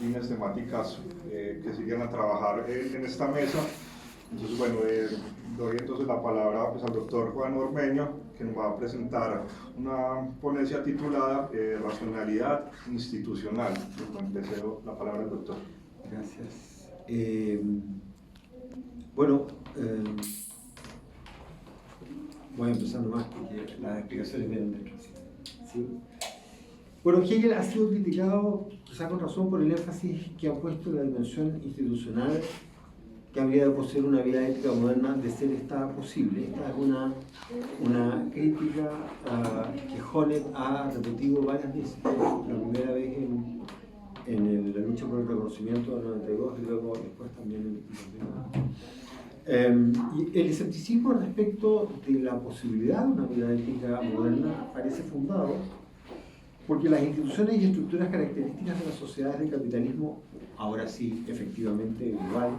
líneas temáticas que siguen a trabajar en esta mesa. Entonces, bueno, doy entonces la palabra pues, al doctor Juan Ormeño, que nos va a presentar una ponencia titulada Racionalidad Institucional. Bueno, le cedo la palabra al doctor. Gracias. Voy a empezar nomás porque las explicaciones vienen detrás. ¿Sí? Bueno, Hegel ha sido criticado, quizá con razón, por el énfasis que ha puesto en la dimensión institucional que habría de poseer una vida ética moderna de ser esta posible. Esta es una crítica que Honneth ha repetido varias veces. La primera vez en la lucha por el reconocimiento del 92 y luego después también en y el escepticismo respecto de la posibilidad de una vida ética moderna parece fundado porque las instituciones y estructuras características de las sociedades del capitalismo, ahora sí, efectivamente igual,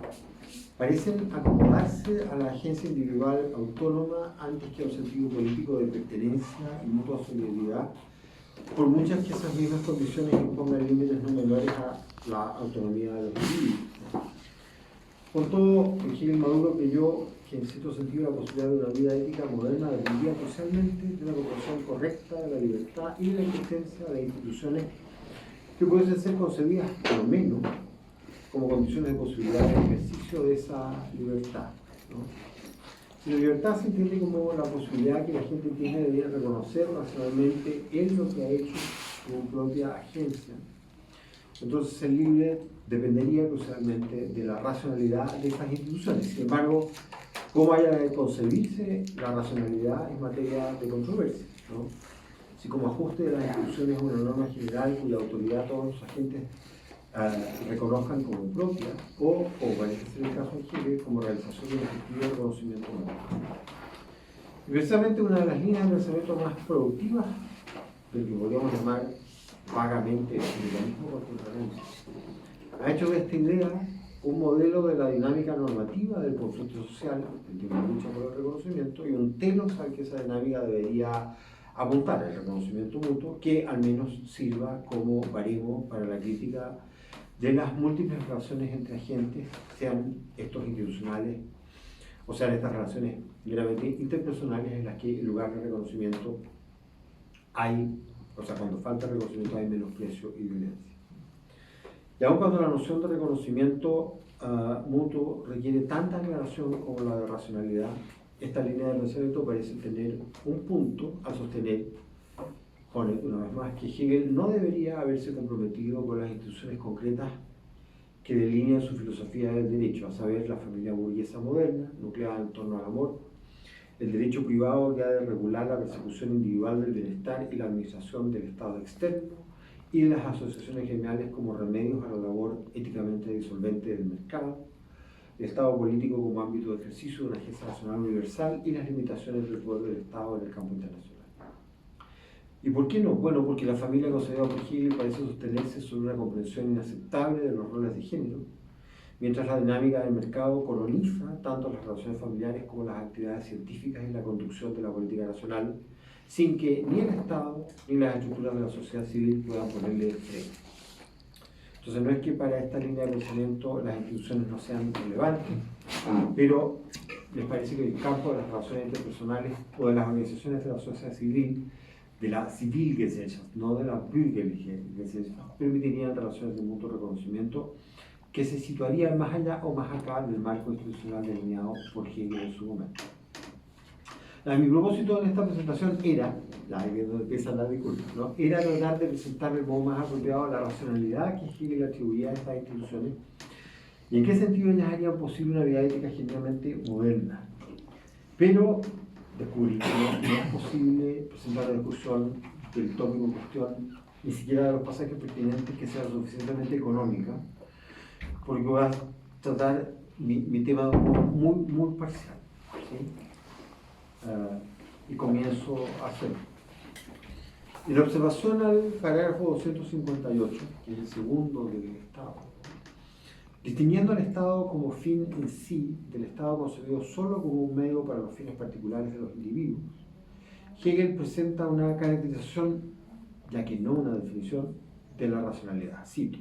parecen acomodarse a la agencia individual autónoma antes que a un sentido político de pertenencia y mutua solidaridad, por muchas que esas mismas condiciones impongan límites no menores a la autonomía de los individuos. Con todo, Hegel Maduro creyó que en cierto sentido la posibilidad de una vida ética moderna dependía crucialmente de una comprensión correcta de la libertad y de la existencia de instituciones que pueden ser concebidas, por lo menos, como condiciones de posibilidad de ejercicio de esa libertad, ¿no? Si la libertad se entiende como la posibilidad que la gente tiene de reconocer racionalmente en lo que ha hecho su propia agencia, entonces ser libre dependería crucialmente de la racionalidad de estas instituciones. Sin embargo, cómo haya de concebirse la racionalidad es materia de controversia, ¿no? Si como ajuste de las instituciones es una norma general cuya autoridad todos los agentes reconozcan como propia, o parece ser el caso de Hegel, como realización de un efectivo reconocimiento humano. Y precisamente una de las líneas de pensamiento más productivas, del que podríamos llamar vagamente el mecanismo contra ha hecho de esta idea un modelo de la dinámica normativa del conflicto social, de la lucha por el reconocimiento, y un telos al que esa dinámica debería apuntar, el reconocimiento mutuo, que al menos sirva como baremo para la crítica de las múltiples relaciones entre agentes, sean estos institucionales, o sean estas relaciones meramente interpersonales en las que en lugar de reconocimiento hay, o sea, cuando falta reconocimiento hay menosprecio y violencia. Y aun cuando la noción de reconocimiento mutuo requiere tanta aclaración como la de racionalidad, esta línea de pensamiento parece tener un punto a sostener, una vez más, que Hegel no debería haberse comprometido con las instituciones concretas que delinean su filosofía del derecho, a saber, la familia burguesa moderna, nucleada en torno al amor, el derecho privado que ha de regular la persecución individual del bienestar y la administración del Estado externo, y de las asociaciones gremiales como remedios a la labor éticamente disolvente del mercado, el Estado político como ámbito de ejercicio de una agencia nacional universal y las limitaciones del poder del Estado en el campo internacional. ¿Y por qué no? Bueno, porque la familia concebida por Hegel parece sostenerse sobre una comprensión inaceptable de los roles de género, mientras la dinámica del mercado coloniza tanto las relaciones familiares como las actividades científicas y la conducción de la política nacional, sin que ni el Estado ni las estructuras de la sociedad civil puedan ponerle freno. Entonces no es que para esta línea de pensamiento las instituciones no sean relevantes, pero les parece que el campo de las relaciones interpersonales o de las organizaciones de la sociedad civil, de la Zivilgesellschaft, no de la Bürgerliche Gesellschaft, permitirían relaciones de mutuo reconocimiento que se situarían más allá o más acá del marco institucional delineado por Hegel en su momento. Mi propósito en esta presentación era, donde empieza a dar disculpas, ¿no? Era tratar de presentar el modo más apropiado la racionalidad que Hegel atribuía a estas instituciones y en qué sentido ellas harían posible una vida ética genuinamente moderna. Pero descubrí que no es posible presentar la discusión del tópico en cuestión, ni siquiera de los pasajes pertinentes, que sea suficientemente económica, porque voy a tratar mi tema muy parcial, ¿sí? Y comienzo a hacerlo. En observación al parágrafo 258, que es el segundo del Estado, distinguiendo al Estado como fin en sí del Estado concebido solo como un medio para los fines particulares de los individuos, Hegel presenta una caracterización, ya que no una definición, de la racionalidad. Cito: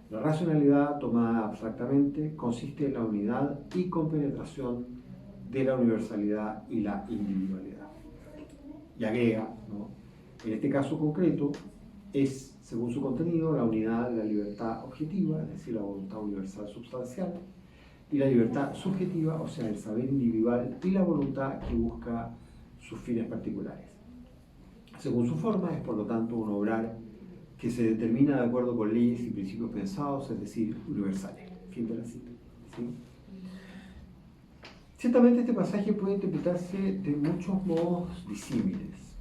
La racionalidad, tomada abstractamente, consiste en la unidad y compenetración de la universalidad y la individualidad. Y agrega, ¿no? En este caso concreto, es, según su contenido, la unidad de la libertad objetiva, es decir, la voluntad universal substancial, y la libertad subjetiva, o sea, el saber individual y la voluntad que busca sus fines particulares. Según su forma, es por lo tanto un obrar que se determina de acuerdo con leyes y principios pensados, es decir, universales. Fin de la cita. ¿Sí? Ciertamente este pasaje puede interpretarse de muchos modos disímiles,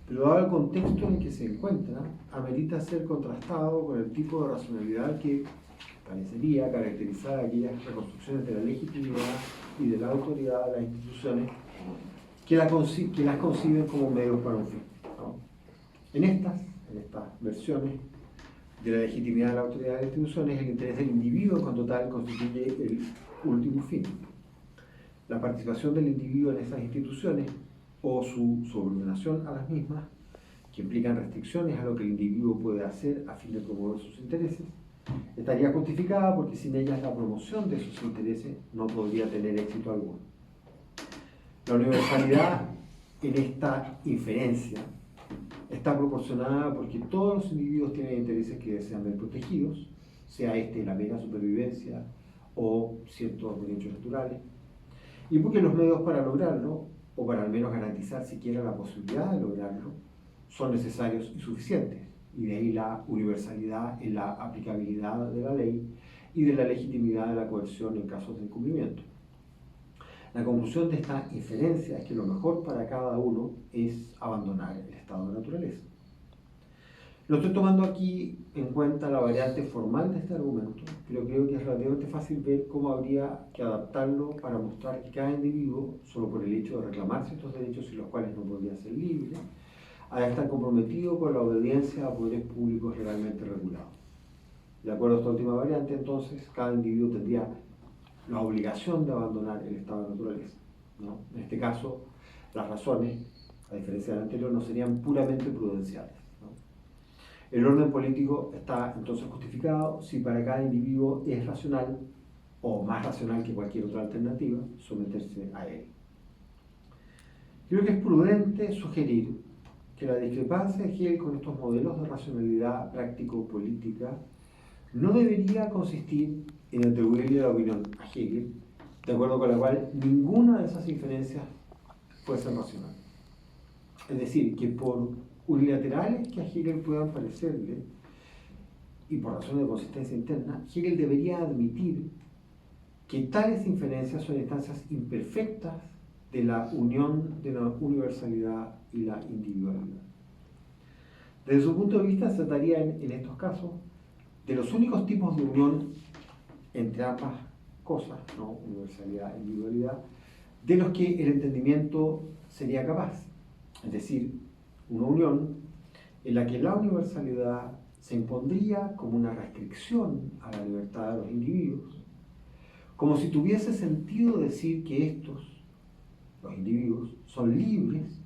pero dado el contexto en el que se encuentra, amerita ser contrastado con el tipo de racionalidad que parecería caracterizar aquellas reconstrucciones de la legitimidad y de la autoridad de las instituciones que las conciben como medios para un fin, ¿no? En estas versiones de la legitimidad de la autoridad de las instituciones, el interés del individuo en cuanto tal constituye el último fin. La participación del individuo en esas instituciones o su subordinación a las mismas, que implican restricciones a lo que el individuo puede hacer a fin de promover sus intereses, estaría justificada porque sin ellas la promoción de sus intereses no podría tener éxito alguno. La universalidad en esta inferencia está proporcionada porque todos los individuos tienen intereses que desean ver protegidos, sea la mera supervivencia o ciertos derechos naturales, y porque los medios para lograrlo, o para al menos garantizar siquiera la posibilidad de lograrlo, son necesarios y suficientes, y de ahí la universalidad en la aplicabilidad de la ley y de la legitimidad de la coerción en casos de incumplimiento. La conclusión de esta inferencia es que lo mejor para cada uno es abandonar el estado de naturaleza. Lo estoy tomando aquí en cuenta la variante formal de este argumento, pero creo que es relativamente fácil ver cómo habría que adaptarlo para mostrar que cada individuo, solo por el hecho de reclamar ciertos derechos y los cuales no podría ser libre, ha de estar comprometido con la obediencia a poderes públicos legalmente regulados. De acuerdo a esta última variante, entonces, cada individuo tendría la obligación de abandonar el estado de naturaleza, ¿no? En este caso, las razones, a diferencia del anterior, no serían puramente prudenciales, ¿no? El orden político está entonces justificado si para cada individuo es racional, o más racional que cualquier otra alternativa, someterse a él. Creo que es prudente sugerir que la discrepancia de Hegel con estos modelos de racionalidad práctico-política no debería consistir en atribuirle la opinión a Hegel, de acuerdo con la cual ninguna de esas inferencias fuese racional. Es decir, que por unilaterales que a Hegel puedan parecerle, y por razones de consistencia interna, Hegel debería admitir que tales inferencias son instancias imperfectas de la unión de la universalidad y la individualidad. Desde su punto de vista, se trataría en estos casos de los únicos tipos de unión entre ambas cosas, ¿no? Universalidad e individualidad, de los que el entendimiento sería capaz. Es decir, una unión en la que la universalidad se impondría como una restricción a la libertad de los individuos, como si tuviese sentido decir que estos, los individuos, son libres,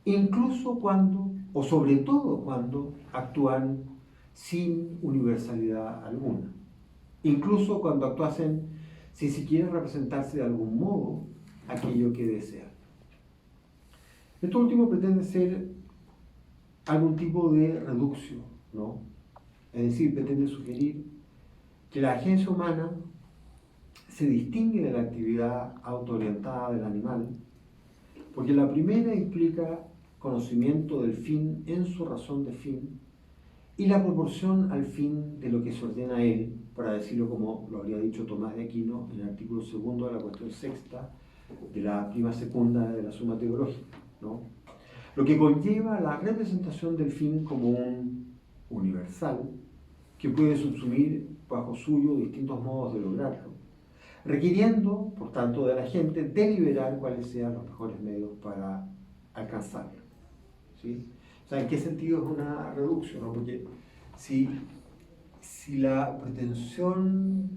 incluso cuando, o sobre todo cuando, actúan sin universalidad alguna, incluso cuando actuasen sin siquiera representarse de algún modo aquello que desean. Esto último pretende ser algún tipo de reducción, ¿no? Es decir, pretende sugerir que la agencia humana se distingue de la actividad autoorientada del animal, porque la primera implica conocimiento del fin en su razón de fin y la proporción al fin de lo que se ordena a él, para decirlo como lo habría dicho Tomás de Aquino en el artículo 2 de la cuestión sexta de la prima secunda de la Suma Teológica, ¿no? Lo que conlleva la representación del fin como un universal que puede subsumir bajo suyo distintos modos de lograrlo, requiriendo, por tanto, de la gente deliberar cuáles sean los mejores medios para alcanzarlo, ¿sí? O sea, ¿en qué sentido es una reducción, ¿no? Porque si la pretensión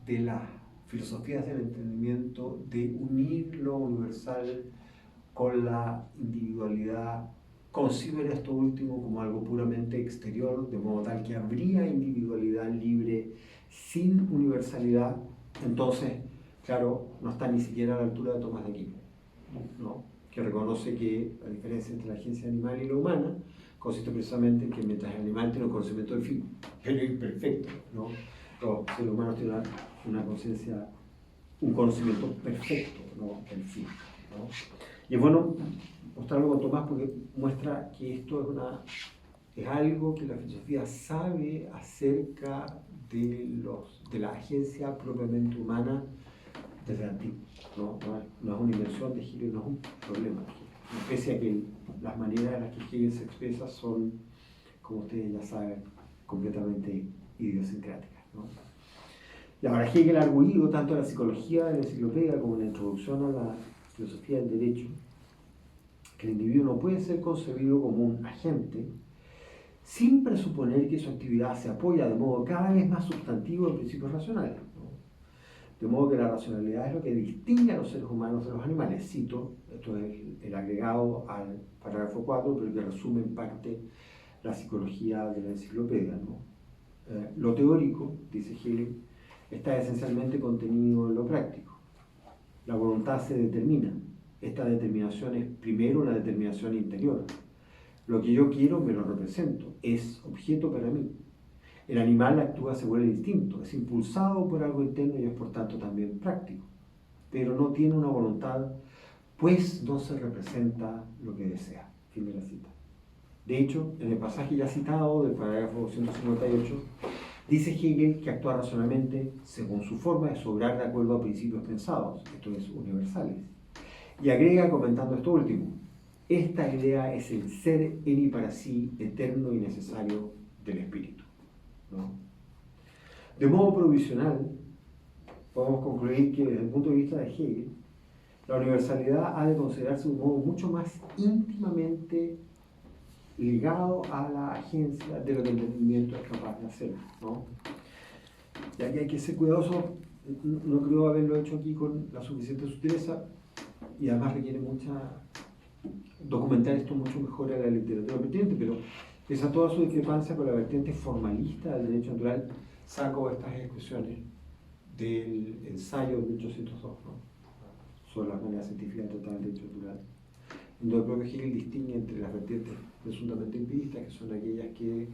de las filosofías del entendimiento de unir lo universal con la individualidad conciben esto último como algo puramente exterior, de modo tal que habría individualidad libre sin universalidad. Entonces, claro, no está ni siquiera a la altura de Tomás de Aquino, ¿no? Que reconoce que la diferencia entre la agencia animal y la humana consiste precisamente en que mientras el animal tiene un conocimiento del fin, pero imperfecto, ¿no? Los seres humanos tienen una conciencia, un conocimiento perfecto, ¿no? Del fin, ¿no? Y es bueno mostrarlo con Tomás porque muestra que esto es algo que la filosofía sabe acerca de la agencia propiamente humana desde antiguo. No es una invención de Hegel, no es un problema de Hegel. Pese a que las maneras en las que Hegel se expresa son, como ustedes ya saben, completamente idiosincráticas, ¿no? Y ahora Hegel ha arguido tanto en la psicología de la enciclopedia como en la introducción a la filosofía del derecho que el individuo no puede ser concebido como un agente sin presuponer que su actividad se apoya de modo cada vez más sustantivo en principios racionales, ¿no? De modo que la racionalidad es lo que distingue a los seres humanos de los animales. Cito, esto es el agregado al parágrafo 4, pero que resume en parte la psicología de la enciclopedia, ¿no? Lo teórico, dice Hegel, está esencialmente contenido en lo práctico. La voluntad se determina. Esta determinación es primero una determinación interior. Lo que yo quiero me lo represento, es objeto para mí. El animal actúa, se vuelve instinto, es impulsado por algo interno y es por tanto también práctico. Pero no tiene una voluntad, pues no se representa lo que desea. Fin de la cita. De hecho, en el pasaje ya citado del parágrafo 258, dice Hegel que actuar racionalmente, según su forma, es obrar de acuerdo a principios pensados, esto es, universales. Y agrega comentando esto último: esta idea es el ser en y para sí eterno y necesario del espíritu, ¿no? De modo provisional, podemos concluir que desde el punto de vista de Hegel, la universalidad ha de considerarse de un modo mucho más íntimamente ligado a la agencia de lo que el entendimiento es capaz de hacer, ¿no? Ya que hay que ser cuidadoso, no creo haberlo hecho aquí con la suficiente sutileza, y además requiere documentar esto mucho mejor a la literatura pertinente, pero pese a toda su discrepancia con la vertiente formalista del derecho natural, saco estas expresiones del ensayo de 1802, ¿no? Sobre las maneras científicas de tratar el derecho natural, donde el propio Hegel distingue entre las vertientes presuntamente empiristas, que son aquellas que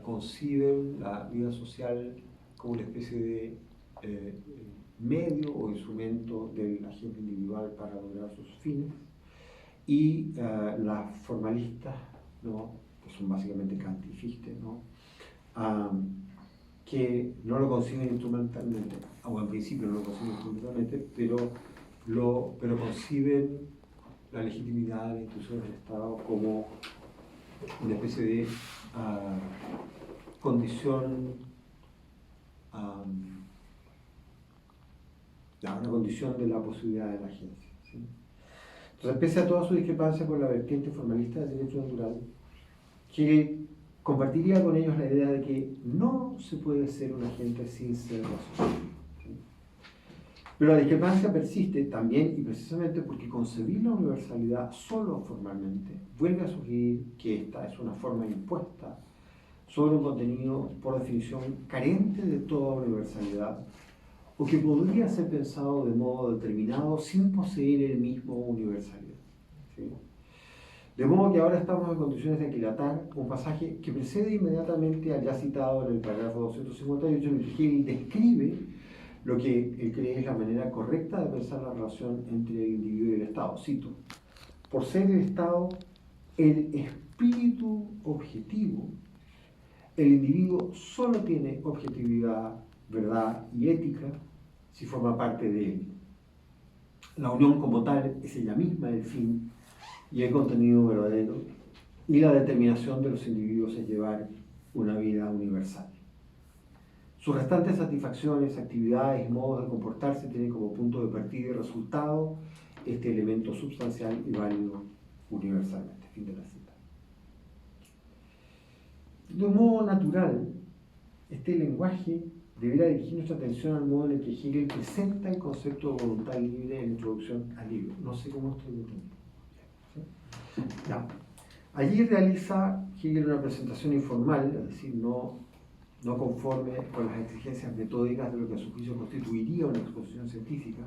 conciben la vida social como una especie de medio o instrumento del agente individual para lograr sus fines, y las formalistas, ¿no? Que son básicamente Kant y Fichte, ¿no? Que no lo conciben instrumentalmente, o en principio no lo conciben instrumentalmente, pero conciben la legitimidad de las instituciones del Estado como una especie de condición, una condición de la posibilidad de la agencia, ¿sí? Entonces, pese a toda su discrepancia con la vertiente formalista del derecho natural, que compartiría con ellos la idea de que no se puede ser un agente sin ser racional, ¿sí? Pero la discrepancia persiste también y precisamente porque concebir la universalidad solo formalmente vuelve a sugerir que esta es una forma impuesta sobre un contenido por definición carente de toda universalidad, o que podría ser pensado de modo determinado sin poseer el mismo universalidad, ¿sí? De modo que ahora estamos en condiciones de aquilatar un pasaje que precede inmediatamente al ya citado en el parágrafo 258, en el que Hegel describe lo que él cree es la manera correcta de pensar la relación entre el individuo y el Estado. Cito: por ser el Estado el espíritu objetivo, el individuo solo tiene objetividad, verdad y ética si forma parte de él. La unión como tal es ella misma el fin y el contenido verdadero, y la determinación de los individuos es llevar una vida universal. Sus restantes satisfacciones, actividades y modos de comportarse tienen como punto de partida y resultado este elemento substancial y válido universalmente. Fin de la cita. De un modo natural, este lenguaje deberá dirigir nuestra atención al modo en el que Hegel presenta el concepto de voluntad libre en la introducción al libro. No sé cómo estoy de tiempo. ¿Sí? Ya. Allí realiza Hegel una presentación informal, es decir, no conforme con las exigencias metódicas de lo que a su juicio constituiría una exposición científica,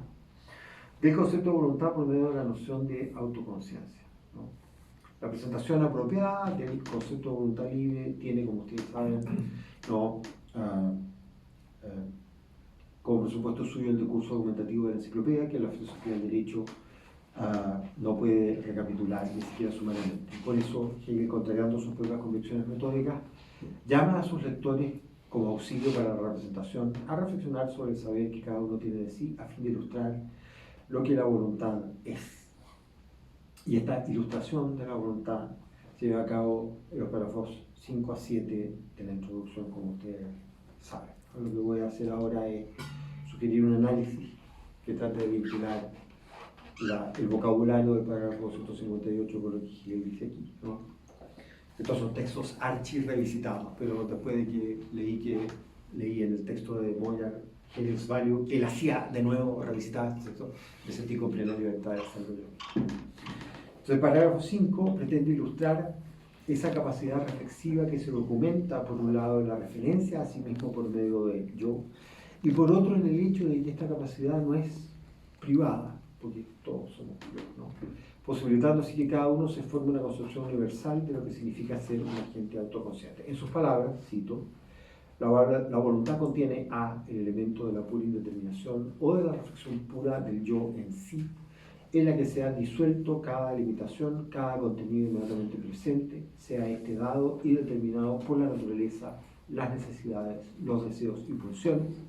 del concepto de voluntad por medio de la noción de autoconciencia, ¿no? La presentación apropiada del concepto de voluntad libre tiene, como ustedes saben, ¿no? Como presupuesto suyo el discurso argumentativo de la enciclopedia, que la filosofía del derecho no puede recapitular ni siquiera sumariamente. Por eso Hegel, contrariando sus propias convicciones metódicas, llama a sus lectores como auxilio para la representación a reflexionar sobre el saber que cada uno tiene de sí a fin de ilustrar lo que la voluntad es. Y esta ilustración de la voluntad se lleva a cabo en los párrafos 5 a 7 de la introducción, como ustedes saben. Lo que voy a hacer ahora es sugerir un análisis que trate de vincular el vocabulario del párrafo 158 con lo que Hegel dice aquí, ¿no? Estos son textos archi-revisitados, pero después de que leí en el texto de Moyar Hegel's Value, él hacía de nuevo revisitar este texto, me sentí con plena libertad de hacerlo yo. Entonces, el parágrafo 5 pretende ilustrar esa capacidad reflexiva que se documenta, por un lado, en la referencia a sí mismo por medio de yo, y por otro, en el hecho de que esta capacidad no es privada, porque todos somos yo, ¿no? Posibilitando así que cada uno se forme una concepción universal de lo que significa ser un agente autoconsciente. En sus palabras, cito, la voluntad contiene a, el elemento de la pura indeterminación o de la reflexión pura del yo en sí, en la que se ha disuelto cada limitación, cada contenido inmediatamente presente, sea este dado y determinado por la naturaleza, las necesidades, los deseos y pulsiones,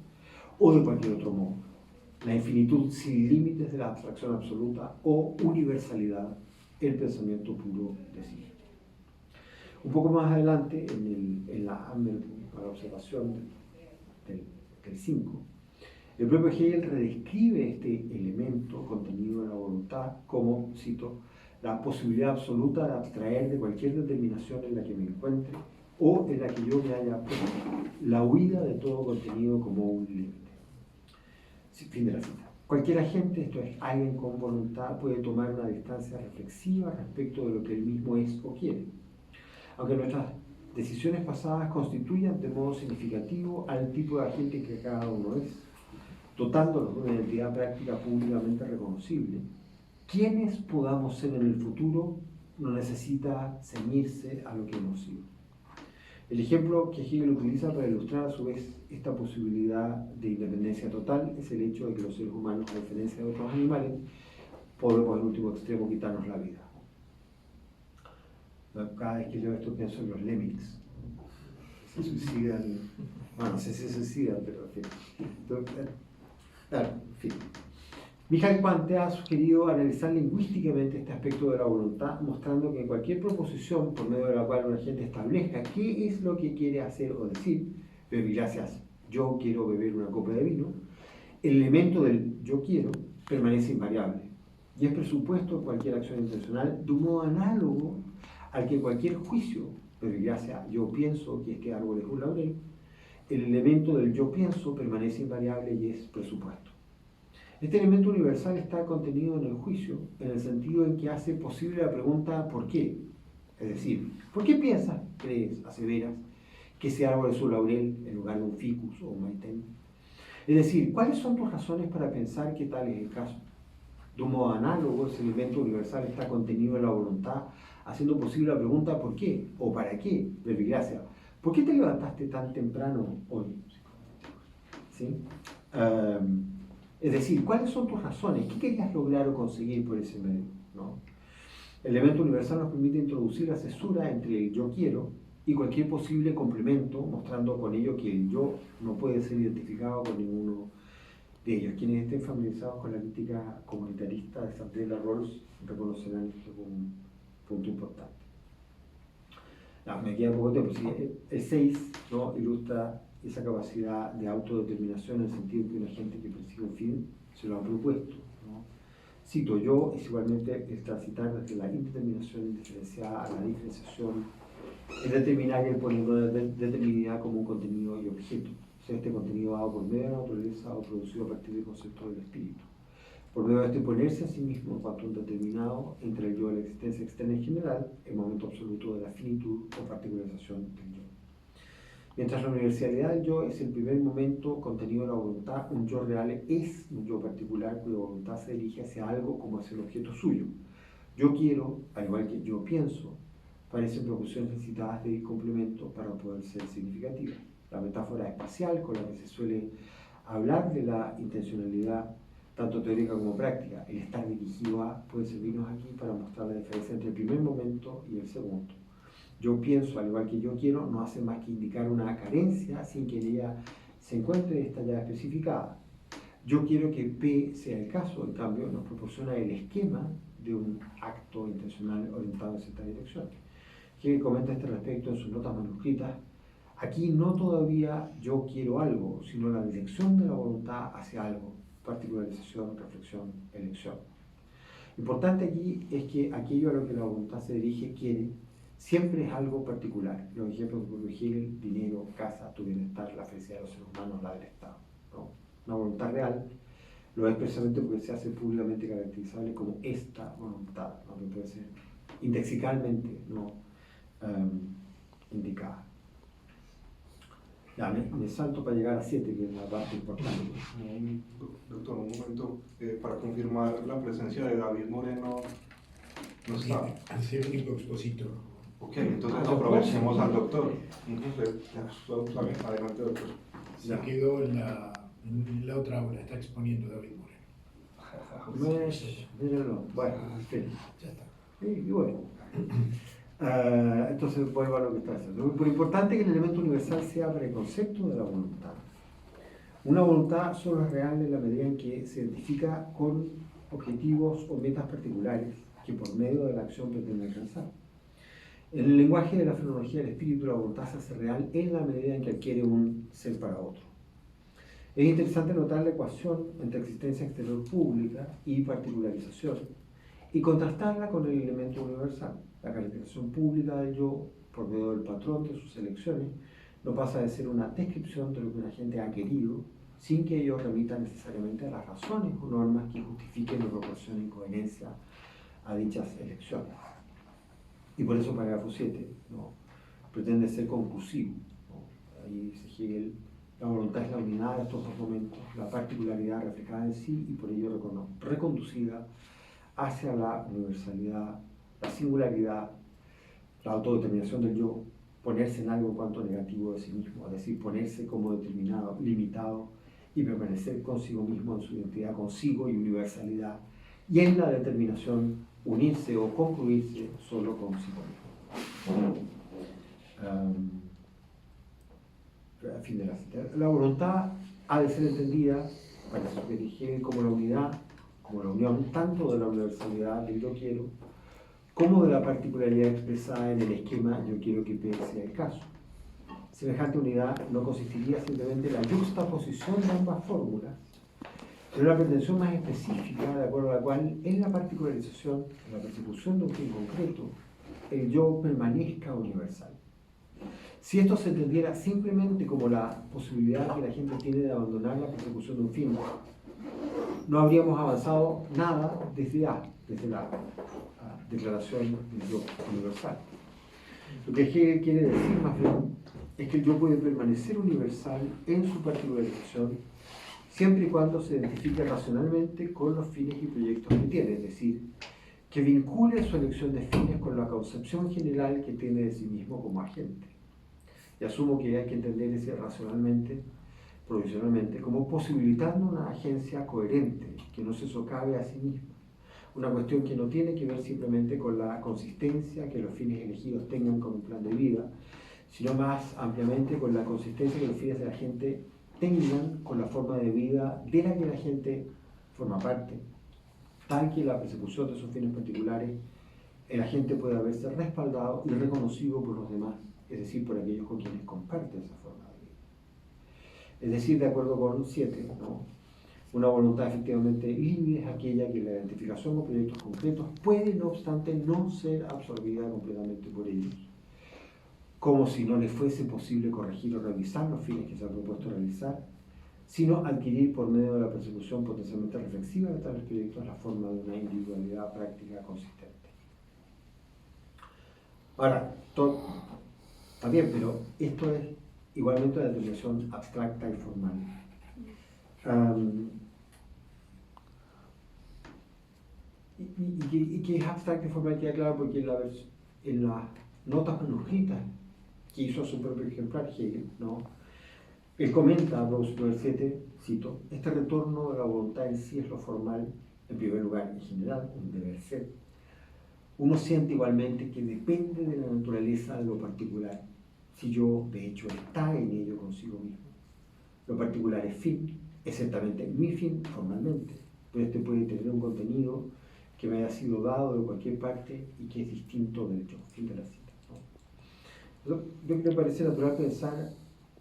o de cualquier otro modo. La infinitud sin límites de la abstracción absoluta o universalidad, el pensamiento puro de sí. Un poco más adelante, en la observación del 5, el propio Hegel redescribe este elemento contenido en la voluntad como, cito, la posibilidad absoluta de abstraer de cualquier determinación en la que me encuentre o en la que yo me haya puesto, la huida de todo contenido como un límite. Fin de la cita. Cualquier agente, esto es, alguien con voluntad, puede tomar una distancia reflexiva respecto de lo que él mismo es o quiere. Aunque nuestras decisiones pasadas constituyan de modo significativo al tipo de agente que cada uno es, dotándonos de una identidad práctica públicamente reconocible, quienes podamos ser en el futuro no necesita ceñirse a lo que hemos sido. El ejemplo que Hegel utiliza para ilustrar a su vez esta posibilidad de independencia total es el hecho de que los seres humanos, a diferencia de otros animales, podemos en último extremo quitarnos la vida. Cada vez que leo esto pienso en los lemmings. Se suicidan, bueno, no sé si se suicidan, pero en fin. Claro, en fin. Michael Quante ha sugerido analizar lingüísticamente este aspecto de la voluntad, mostrando que cualquier proposición por medio de la cual una gente establezca qué es lo que quiere hacer o decir, pero gracias, yo quiero beber una copa de vino, el elemento del yo quiero permanece invariable y es presupuesto en cualquier acción intencional de un modo análogo al que en cualquier juicio, pero gracias, yo pienso que este árbol es un laurel, el elemento del yo pienso permanece invariable y es presupuesto. Este elemento universal está contenido en el juicio, en el sentido en que hace posible la pregunta ¿por qué? Es decir, ¿por qué piensas, crees, aseveras que ese árbol es un laurel en lugar de un ficus o un maitén? Es decir, ¿cuáles son tus razones para pensar que tal es el caso? De un modo análogo, ese elemento universal está contenido en la voluntad, haciendo posible la pregunta ¿por qué? ¿O para qué? Verbigracia. ¿Por qué te levantaste tan temprano hoy? ¿Sí? Es decir, ¿cuáles son tus razones? ¿Qué querías lograr o conseguir por ese medio? ¿No? El elemento universal nos permite introducir la cesura entre el yo quiero y cualquier posible complemento, mostrando con ello que el yo no puede ser identificado con ninguno de ellos. Quienes estén familiarizados con la crítica comunitarista de Sandra Rawls reconocerán esto como un punto importante. Me queda poco tiempo. El 6, ¿no?, ilustra esa capacidad de autodeterminación en el sentido que una gente que persigue un fin se lo ha propuesto, ¿no? Cito, yo es igualmente el transitar desde la indeterminación indiferenciada a la diferenciación, es determinar y el poner una determinidad como un contenido y objeto, sea este contenido dado por medio de la naturaleza o producido a partir del concepto del espíritu. por medio de este ponerse a sí mismo en cuanto a un determinado entre el yo y la existencia externa en general, el momento absoluto de la finitud o particularización del yo. Mientras la universalidad del yo es el primer momento contenido en la voluntad, un yo real es un yo particular cuya voluntad se dirige hacia algo como hacia el objeto suyo. Yo quiero, al igual que yo pienso, parecen proporciones necesitadas de complemento para poder ser significativas. La metáfora espacial con la que se suele hablar de la intencionalidad, tanto teórica como práctica, el estar dirigido a, puede servirnos aquí para mostrar la diferencia entre el primer momento y el segundo. Yo pienso, al igual que yo quiero, no hace más que indicar una carencia sin que en ella se encuentre esta ya especificada. Yo quiero que P sea el caso, en cambio, nos proporciona el esquema de un acto intencional orientado en cierta dirección. Hegel comenta a este respecto en sus notas manuscritas: aquí no todavía yo quiero algo, sino la dirección de la voluntad hacia algo, particularización, reflexión, elección. Importante aquí es que aquello a lo que la voluntad se dirige, quiere, siempre es algo particular. Los ejemplos de Hegel: dinero, casa, tu bienestar, la felicidad de los seres humanos, la del Estado, ¿no? Una voluntad real lo es precisamente porque se hace públicamente caracterizable como esta voluntad, ¿no? Que puede ser indexicalmente, ¿no? Indicada. Ya, me salto para llegar a 7, que es la parte importante. Doctor, un momento, para confirmar la presencia de David Moreno, no está. Al ser único expositor. Ok, entonces aprovechemos al doctor. Adelante, doctor. Se quedó en la otra obra, está exponiendo David Moreno. Míralo. Bueno, en fin. Ya está. Y bueno. Entonces vuelvo a lo que está haciendo. Lo importante es que el elemento universal sea preconcepto de la voluntad. Una voluntad solo es real en la medida en que se identifica con objetivos o metas particulares que por medio de la acción pretende alcanzar. En el lenguaje de la fenomenología del espíritu, la voluntad se hace real en la medida en que adquiere un ser para otro. Es interesante notar la ecuación entre existencia exterior pública y particularización y contrastarla con el elemento universal. La caracterización pública del yo, por medio del patrón de sus elecciones, no pasa de ser una descripción de lo que una gente ha querido, sin que ello remita necesariamente a las razones o normas que justifiquen o proporcionen coherencia a dichas elecciones. Y por eso parágrafo 7, ¿no? Pretende ser conclusivo, ¿no? Ahí dice Hegel: la voluntad es la unidad de estos dos momentos, la particularidad reflejada en sí y por ello reconducida hacia la universalidad, la singularidad, la autodeterminación del yo, ponerse en algo en cuanto negativo de sí mismo, es decir, ponerse como determinado, limitado y permanecer consigo mismo en su identidad consigo y universalidad, y en la determinación unirse o concluirse solo consigo mismo. Fin de la cita. La voluntad ha de ser entendida, para Hegel, como la unidad, como la unión tanto de la universalidad del yo quiero, como de la particularidad expresada en el esquema yo quiero que P sea el caso. Semejante unidad no consistiría simplemente en la juxtaposición de ambas fórmulas, pero una pretensión más específica, de acuerdo a la cual, en la particularización, en la persecución de un fin concreto, el yo permanezca universal. Si esto se entendiera simplemente como la posibilidad que la gente tiene de abandonar la persecución de un fin, no habríamos avanzado nada desde la declaración del yo universal. Lo que Hegel quiere decir más bien es que el yo puede permanecer universal en su particularización siempre y cuando se identifique racionalmente con los fines y proyectos que tiene, es decir, que vincule su elección de fines con la concepción general que tiene de sí mismo como agente. Y asumo que hay que entender ese racionalmente, provisionalmente, como posibilitando una agencia coherente, que no se socave a sí misma. Una cuestión que no tiene que ver simplemente con la consistencia que los fines elegidos tengan con un plan de vida, sino más ampliamente con la consistencia que los fines de la gente tengan con la forma de vida de la que la gente forma parte, tal que la persecución de esos fines particulares el agente pueda verse respaldado y reconocido por los demás, es decir, por aquellos con quienes comparte esa forma de vida. Es decir, de acuerdo con 7, ¿no? Una voluntad efectivamente libre es aquella que la identificación con proyectos concretos puede, no obstante, no ser absorbida completamente por ellos, como si no les fuese posible corregir o revisar los fines que se ha propuesto realizar, sino adquirir por medio de la persecución potencialmente reflexiva de tales proyectos la forma de una individualidad práctica consistente. Ahora, está bien, pero esto es igualmente una determinación abstracta y formal. Y que es abstracta y formal queda claro porque en las notas manuscritas que hizo su propio ejemplar Hegel, ¿no? Él comenta a propósito del 7, cito, este retorno de la voluntad en sí es lo formal, en primer lugar, en general, un deber ser. Uno siente igualmente que depende de la naturaleza de lo particular, si yo, de hecho, está en ello consigo mismo. Lo particular es fin, es ciertamente mi fin formalmente, pero este puede tener un contenido que me haya sido dado de cualquier parte y que es distinto del yo. Fin de la cita, ¿no? Yo creo que me parece natural pensar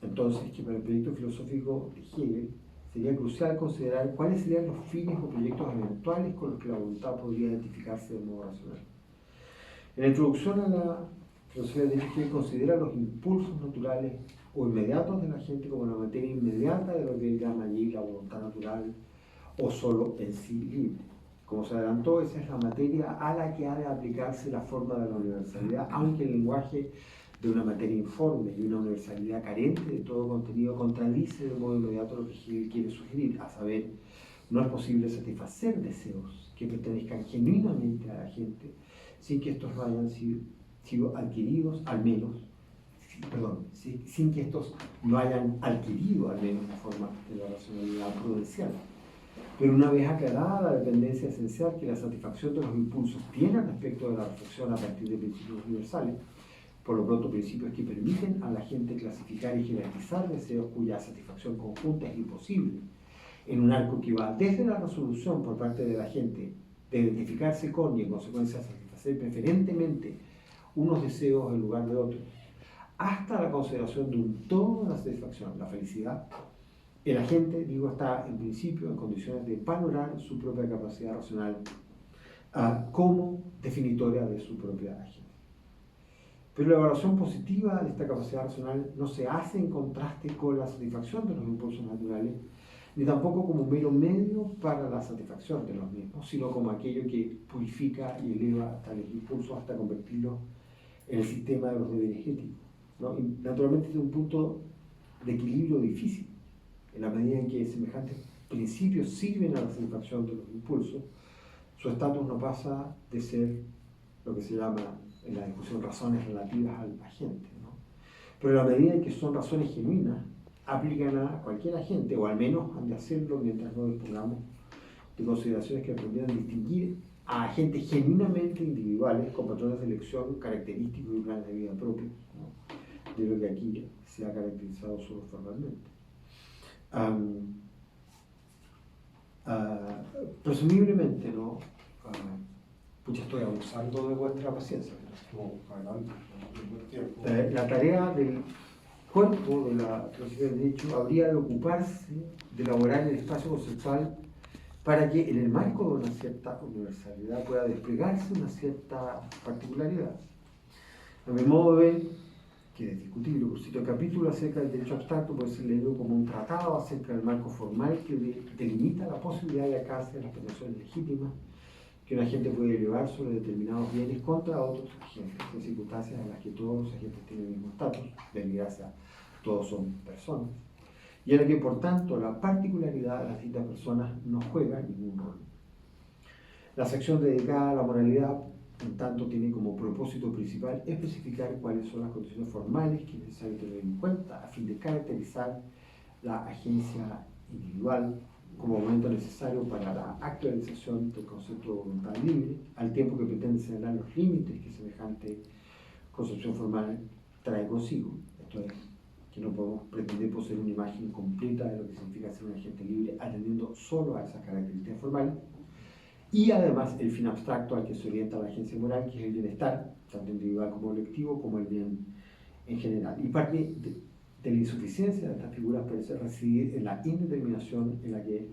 entonces que para el proyecto filosófico de Hegel sería crucial considerar cuáles serían los fines o proyectos eventuales con los que la voluntad podría identificarse de modo racional. En la introducción a la filosofía de Hegel considera los impulsos naturales o inmediatos de la gente como la materia inmediata de lo que él llama allí la voluntad natural o solo en sí libre. Como se adelantó, esa es la materia a la que ha de aplicarse la forma de la universalidad, aunque el lenguaje de una materia informe y una universalidad carente de todo contenido contradice de modo inmediato lo que Hegel quiere sugerir, a saber, no es posible satisfacer deseos que pertenezcan genuinamente a la gente sin que estos no hayan sido adquiridos, al menos, sin que estos no hayan adquirido al menos la forma de la racionalidad prudencial. Pero una vez aclarada la dependencia esencial que la satisfacción de los impulsos tiene respecto de la reflexión a partir de principios universales, por lo pronto principios que permiten a la gente clasificar y jerarquizar deseos cuya satisfacción conjunta es imposible, en un arco que va desde la resolución por parte de la gente de identificarse con y en consecuencia satisfacer preferentemente unos deseos en lugar de otros, hasta la consideración de un todo de la satisfacción, la felicidad. El agente, digo, está en principio en condiciones de valorar su propia capacidad racional como definitoria de su propia agencia. Pero la evaluación positiva de esta capacidad racional no se hace en contraste con la satisfacción de los impulsos naturales, ni tampoco como mero medio para la satisfacción de los mismos, sino como aquello que purifica y eleva tales impulsos hasta convertirlos en el sistema de los deberes éticos, ¿no? Y naturalmente es un punto de equilibrio difícil. En la medida en que semejantes principios sirven a la satisfacción de los impulsos, su estatus no pasa de ser lo que se llama en la discusión razones relativas al agente, ¿no? Pero en la medida en que son razones genuinas, aplican a cualquier agente, o al menos han de hacerlo mientras no dispongamos de consideraciones que permitan distinguir a agentes genuinamente individuales con patrones de elección característicos y planes de vida propios, ¿no? De lo que aquí se ha caracterizado solo formalmente. Presumiblemente, ¿no? Pues estoy abusando de vuestra paciencia. La tarea del cuerpo de la filosofía del derecho habría de ocuparse de elaborar el espacio conceptual para que en el marco de una cierta universalidad pueda desplegarse una cierta particularidad. A mi modo de ver, que es discutible, por cierto, el capítulo acerca del derecho abstracto puede ser leído como un tratado acerca del marco formal que delimita la posibilidad de alcance de las pretensiones legítimas que una agente puede elevar sobre determinados bienes contra otros agentes, en circunstancias en las que todos los agentes tienen el mismo estatus, de gracia, todos son personas, y en la que, por tanto, la particularidad de las distintas personas no juega ningún rol. La sección dedicada a la moralidad, en tanto, tiene como propósito principal especificar cuáles son las condiciones formales que es necesario tener en cuenta a fin de caracterizar la agencia individual como momento necesario para la actualización del concepto de voluntad libre, al tiempo que pretende señalar los límites que semejante concepción formal trae consigo. Esto es, que no podemos pretender poseer una imagen completa de lo que significa ser un agente libre atendiendo solo a esas características formales, y además el fin abstracto al que se orienta la agencia moral, que es el bienestar, tanto individual como colectivo, como el bien en general. Y parte de la insuficiencia de estas figuras parece residir en la indeterminación en la que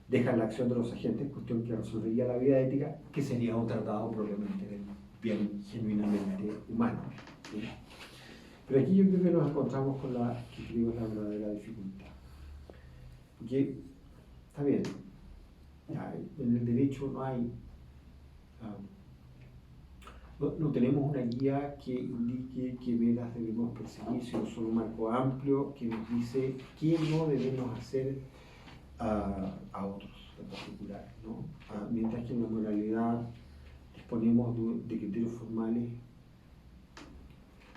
dejan la acción de los agentes, cuestión que resolvería la vida ética, que sería un tratado probablemente del bien genuinamente humano, ¿sí? Pero aquí yo creo que nos encontramos con la que creo es la verdadera dificultad. porque, está bien, ya, en el derecho no hay, no tenemos una guía que indique qué veras debemos perseguir, sino solo un marco amplio que nos dice qué no debemos hacer a otros en particular, ¿no? Mientras que en la moralidad disponemos de criterios formales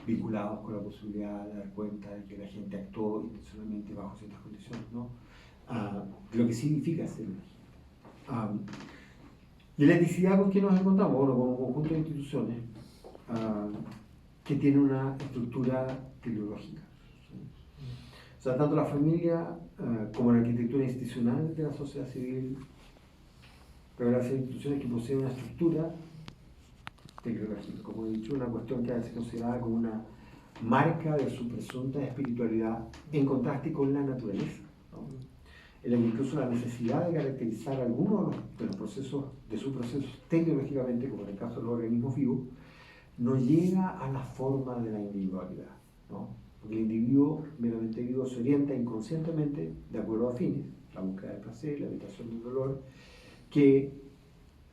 vinculados con la posibilidad de dar cuenta de que la gente actuó intencionalmente bajo ciertas condiciones, ¿no? Lo que significa ser una gente. Y la eticidad con que nos encontramos, bueno, como conjunto de instituciones que tienen una estructura teleológica. O sea, tanto la familia como la arquitectura institucional de la sociedad civil revelan ser instituciones que poseen una estructura teleológica, como he dicho, una cuestión que ha sido considerada como una marca de su presunta espiritualidad en contraste con la naturaleza, ¿no? En la que incluso la necesidad de caracterizar algunos de los procesos, de sus procesos teleológicamente, como en el caso de los organismos vivos, no llega a la forma de la individualidad, ¿no? Porque el individuo meramente vivo se orienta inconscientemente de acuerdo a fines, la búsqueda del placer, la evitación del dolor, que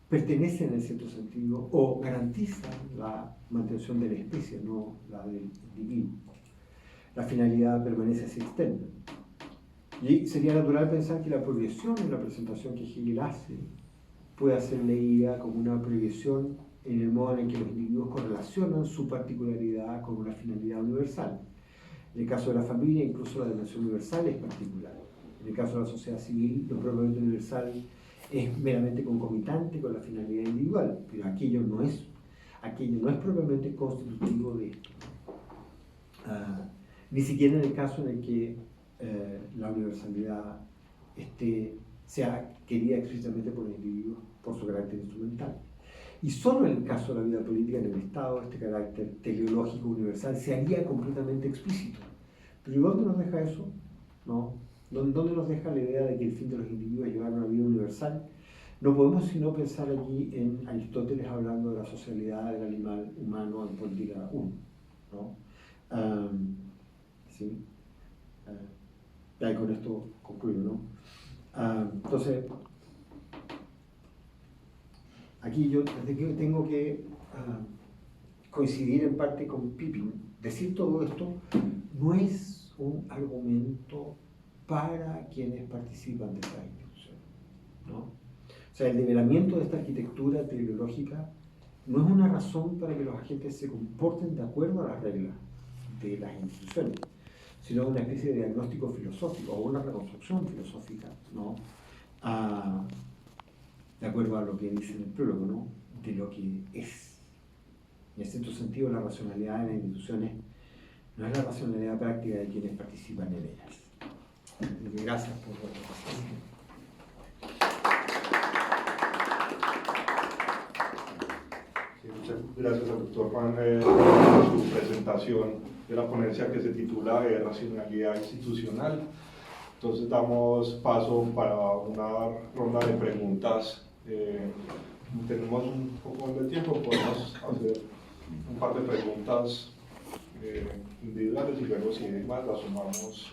pertenecen en cierto sentido o garantizan la mantención de la especie, no la del individuo. La finalidad permanece así externa. Y sería natural pensar que la prohibición en la presentación que Hegel hace puede ser leída como una prohibición en el modo en que los individuos correlacionan su particularidad con una finalidad universal. En el caso de la familia, incluso la dimensión universal es particular. En el caso de la sociedad civil, lo propiamente universal es meramente concomitante con la finalidad individual, pero aquello no es propiamente constitutivo de esto. Ni siquiera en el caso en el que la universalidad sea querida explícitamente por los individuos por su carácter instrumental. Y solo en el caso de la vida política en el Estado, este carácter teleológico universal se haría completamente explícito. Pero ¿y dónde nos deja eso? ¿No? ¿Dónde nos deja la idea de que el fin de los individuos es llevar una vida universal? No podemos sino pensar allí en Aristóteles hablando de la socialidad del animal humano en Política 1, ¿no? ¿Sí? Y con esto concluyo, ¿no? Entonces, aquí yo tengo que coincidir en parte con Pippin. Decir todo esto no es un argumento para quienes participan de esta institución, ¿no? O sea, el develamiento de esta arquitectura teleológica no es una razón para que los agentes se comporten de acuerdo a las reglas de las instituciones, sino una especie de diagnóstico filosófico o una reconstrucción filosófica, ¿no? De acuerdo a lo que dice en el prólogo, ¿no? De lo que es. Y en cierto sentido, la racionalidad de las instituciones no es la racionalidad práctica de quienes participan en ellas. Gracias por vuestra paciencia. Sí, muchas gracias al doctor Juan por su presentación de la ponencia que se titula Racionalidad Institucional. Entonces damos paso para una ronda de preguntas. Tenemos un poco más de tiempo, podemos hacer un par de preguntas individuales y luego si hay más las sumamos.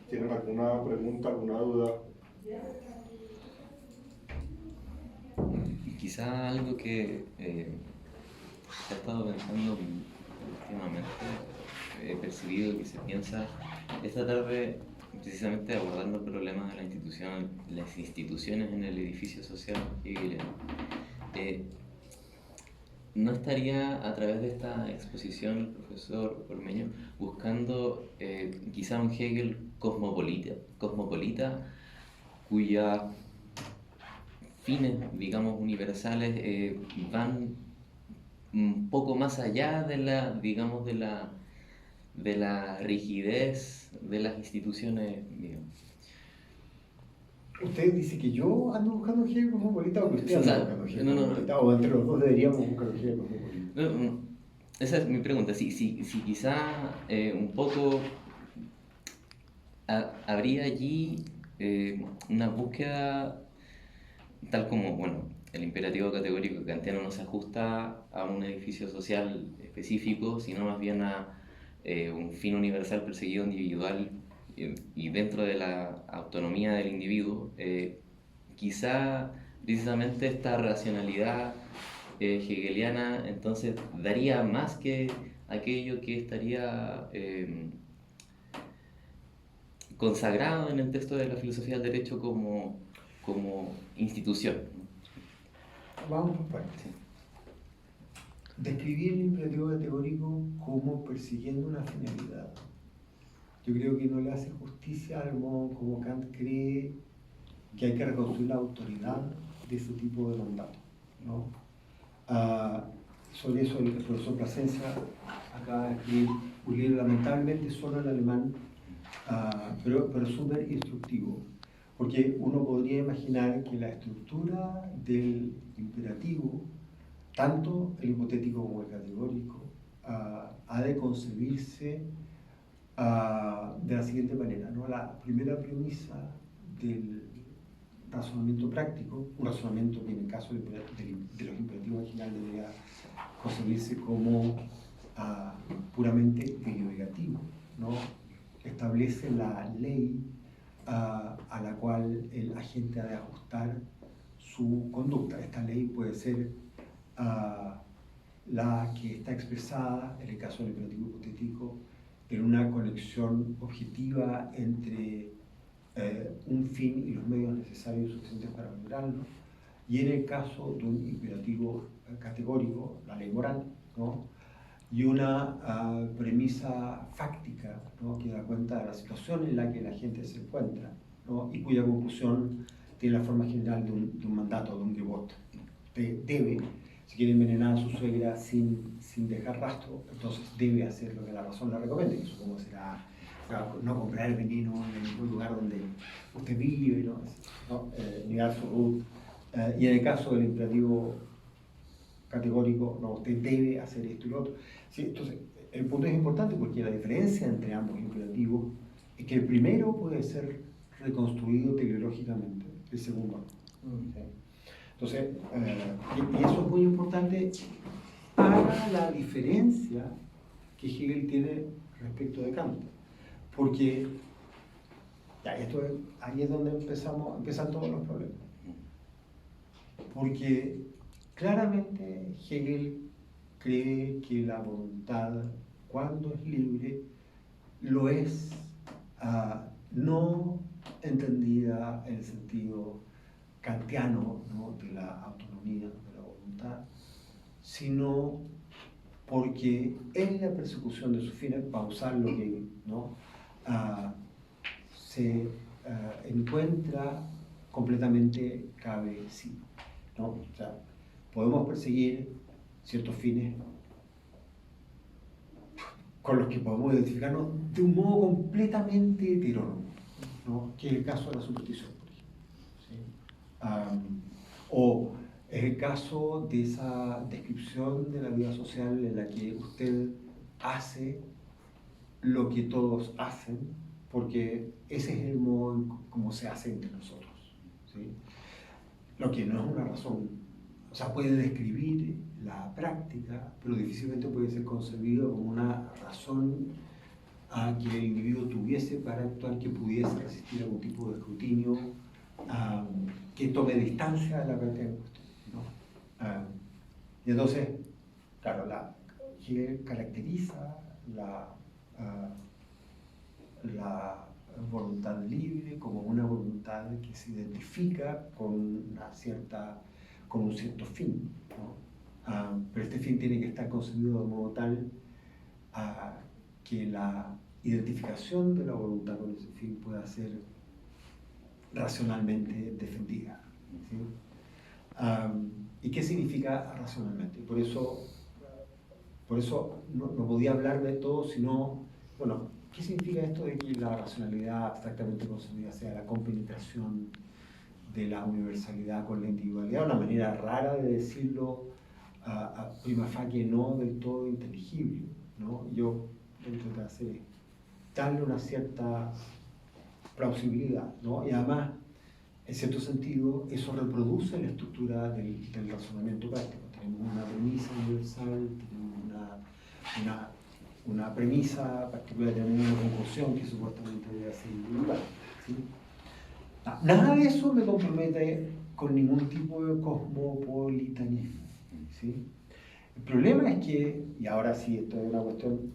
¿Tienen alguna pregunta, alguna duda? Quizá algo que he estado pensando últimamente, he percibido que se piensa esta tarde precisamente abordando problemas de las instituciones en el edificio social hegeliano. ¿No estaría a través de esta exposición el profesor Ormeño buscando quizá un Hegel cosmopolita cuyos fines, digamos, universales van un poco más allá de la rigidez de las instituciones, digamos? ¿Usted dice que yo ando buscando un Hegel cosmopolita o que usted anda buscando un Hegel cosmopolita? O entre los dos deberíamos buscar un Hegel cosmopolita. No. Esa es mi pregunta. Si quizá un poco habría allí una búsqueda, tal como, bueno, el imperativo categórico kantiano no se ajusta a un edificio social específico, sino más bien a un fin universal perseguido individual y dentro de la autonomía del individuo, quizá precisamente esta racionalidad hegeliana entonces daría más que aquello que estaría consagrado en el texto de la filosofía del derecho como institución. Vamos por partes. Describir el imperativo categórico como persiguiendo una finalidad, yo creo que no le hace justicia al modo como Kant cree que hay que reconstruir la autoridad de ese tipo de mandato, ¿no? Sobre eso el profesor Plasencia acaba de escribir un libro lamentablemente solo en alemán, pero súper instructivo, porque uno podría imaginar que la estructura del imperativo, tanto el hipotético como el categórico, ha de concebirse de la siguiente manera, ¿no? La primera premisa del razonamiento práctico, un razonamiento que en el caso de los imperativos en general debería concebirse como puramente deliberativo, ¿no? Establece la ley a la cual el agente ha de ajustar su conducta. Esta ley puede ser la que está expresada, en el caso del imperativo hipotético, en una conexión objetiva entre un fin y los medios necesarios y suficientes para lograrlo, y en el caso de un imperativo categórico, la ley moral, ¿no? Y una premisa fáctica, ¿no? Que da cuenta de la situación en la que la gente se encuentra, ¿no? Y cuya conclusión tiene la forma general de un mandato, de un gebot. Debe, si quiere envenenar a su suegra sin dejar rastro, entonces debe hacer lo que la razón le recomiende, que supongo será no comprar el veneno en ningún lugar donde usted vive, ¿no? Negar su root. Y en el caso del imperativo categórico, no, usted debe hacer esto y lo otro. Sí, entonces, el punto es importante porque la diferencia entre ambos imperativos es que el primero puede ser reconstruido teleológicamente, el segundo. ¿Sí? Entonces, y eso es muy importante para la diferencia que Hegel tiene respecto de Kant. Porque ahí es donde empiezan todos los problemas. Porque claramente Hegel cree que la voluntad, cuando es libre, lo es no entendida en el sentido kantiano, ¿no? De la autonomía de la voluntad, sino porque en la persecución de sus fines, para usar lo que, ¿no? Se encuentra completamente cabecido, ¿no? O sea, podemos perseguir ciertos fines con los que podemos identificarnos de un modo completamente heterónomo, ¿no? Que es el caso de la superstición, por ejemplo, ¿sí? O es el caso de esa descripción de la vida social en la que usted hace lo que todos hacen, porque ese es el modo como se hace entre nosotros, ¿sí? Lo que no es una razón, o sea, puede describir la práctica, pero difícilmente puede ser concebido como una razón a que el individuo tuviese para actuar, que pudiese resistir a algún tipo de escrutinio, que tome distancia de la práctica en cuestión, ¿no? Y entonces, claro, Hegel caracteriza la voluntad libre como una voluntad que se identifica con un cierto fin, ¿no? Pero este fin tiene que estar concebido de modo tal que la identificación de la voluntad con ese fin pueda ser racionalmente defendida, ¿sí? ¿Y qué significa racionalmente? Por eso no podía hablar de todo, sino, bueno, ¿qué significa esto de que la racionalidad abstractamente concebida sea la compenetración de la universalidad con la individualidad? Una manera rara de decirlo, prima facie no del todo inteligible, ¿no? Yo traté de darle una cierta plausibilidad, ¿no? Y además, en cierto sentido, eso reproduce la estructura del razonamiento práctico. Tenemos una premisa universal, tenemos una premisa particular, tenemos una conclusión que supuestamente debe ser individual. ¿Sí? Nada de eso me compromete con ningún tipo de cosmopolitanismo. ¿Sí? El problema es que, y ahora sí, esto es una cuestión,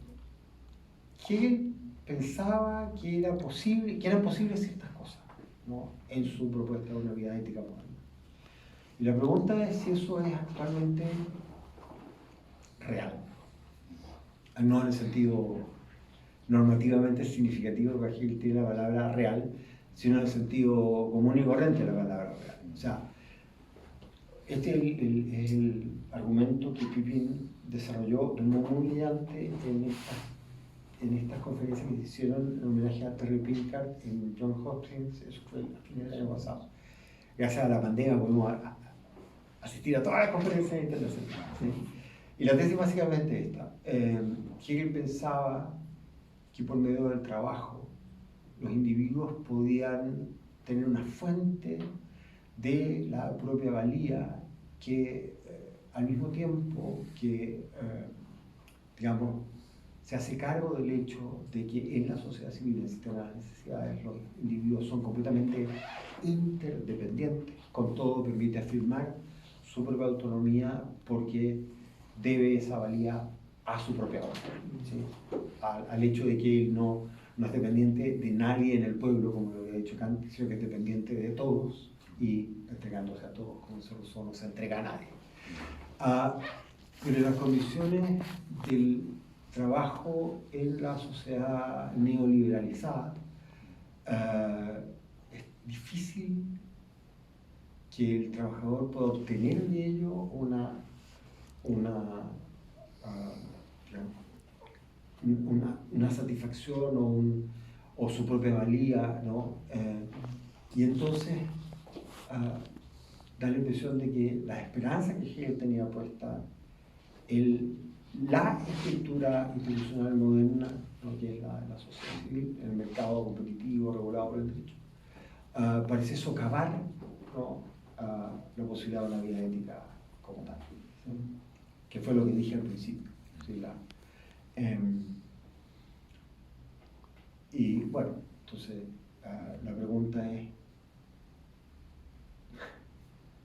Hegel pensaba que eran posibles ciertas cosas, ¿no?, en su propuesta de una vida ética moderna. Y la pregunta es si eso es actualmente real. No en el sentido normativamente significativo que Hegel tiene la palabra real, sino en el sentido común y corriente de la palabra real. O sea, este es el argumento que Pippin desarrolló de un modo muy brillante en estas conferencias que se hicieron en homenaje a Terry Picard en Johns Hopkins. Eso fue a fines del año pasado. Gracias a la pandemia pudimos asistir a todas las conferencias internacionales. ¿Sí? Y la tesis básicamente es esta. Hegel pensaba que por medio del trabajo los individuos podían tener una fuente de la propia valía que al mismo tiempo que, digamos, se hace cargo del hecho de que en la sociedad civil existen las necesidades, los individuos son completamente interdependientes, con todo permite afirmar su propia autonomía porque debe esa valía a su propia obra, ¿sí? Al hecho de que él no es dependiente de nadie en el pueblo, como lo había dicho Kant, sino que es dependiente de todos y entregándose a todos, como solo no se entrega a nadie. Pero las condiciones del trabajo en la sociedad neoliberalizada, es difícil que el trabajador pueda obtener de ello una satisfacción o su propia valía, ¿no? Y entonces da la impresión de que la esperanza que Hegel tenía puesta en la estructura institucional moderna, ¿no?, que es la sociedad civil, el mercado competitivo regulado por el derecho, parece socavar, ¿no?, la posibilidad de una vida ética como tal, ¿sí?, que fue lo que dije al principio. ¿Sí? Y bueno, entonces la pregunta es,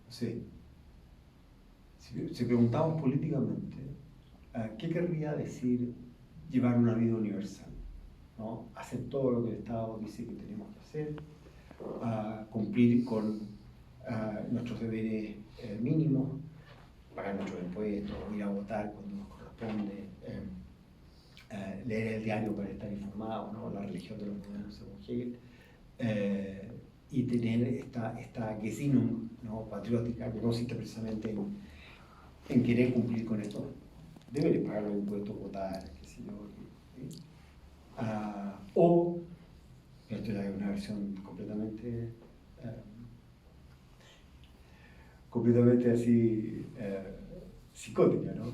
si preguntamos políticamente, ¿qué querría decir llevar una vida universal? ¿No? Hacer todo lo que el Estado dice que tenemos que hacer, cumplir con nuestros deberes mínimos, pagar nuestros impuestos, ir a votar cuando nos corresponde, leer el diario para estar informado, ¿no?, la religión de los modernos según Hegel, y tener esta Gesinnung, ¿no?, patriótica, que consiste precisamente en querer cumplir con estos deberes, pagar los impuestos, votar, qué sé yo, ¿sí? O, esto ya es una versión completamente así psicótica, ¿no?,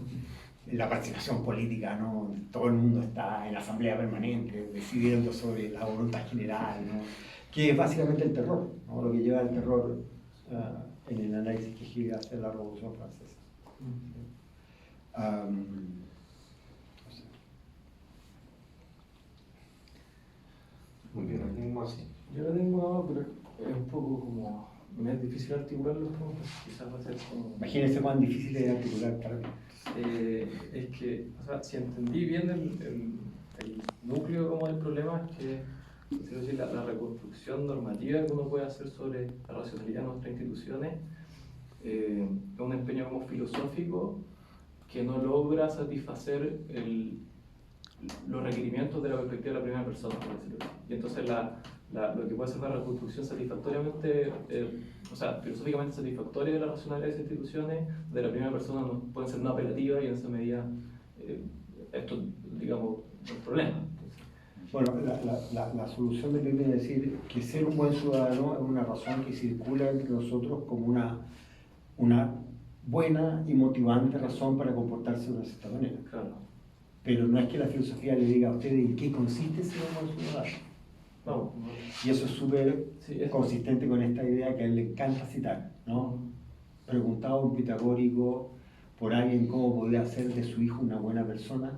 la participación política, ¿no?, todo el mundo está en la asamblea permanente decidiendo sobre la voluntad general, ¿no?, que es básicamente el terror, ¿no?, lo que lleva al terror en el análisis que Hegel hace de la Revolución Francesa. Muy bien, ¿alguien más? Yo lo tengo, pero es un poco como, me es difícil articular los puntos, quizás va a ser como... Imagínense cuán difícil es articular para mí. Es que, o sea, si entendí bien el núcleo como del problema, es que quiero decir, la reconstrucción normativa que uno puede hacer sobre la racionalidad de nuestras instituciones es un empeño como filosófico que no logra satisfacer los requerimientos de la perspectiva de la primera persona, por decirlo así. Y entonces lo que puede ser una reconstrucción satisfactoriamente, o sea, filosóficamente satisfactoria de la racionalidad de esas instituciones, de la primera persona no, pueden ser no apelativas y en esa medida esto, digamos, no es problema. Bueno, la solución de Pippin es decir que ser un buen ciudadano es una razón que circula entre nosotros como una buena y motivante razón para comportarse de una cierta manera. Claro. Pero no es que la filosofía le diga a usted en qué consiste ser un buen ciudadano. No. Y eso es súper consistente con esta idea que a él le encanta citar, ¿no? Preguntaba un pitagórico por alguien cómo podía hacer de su hijo una buena persona,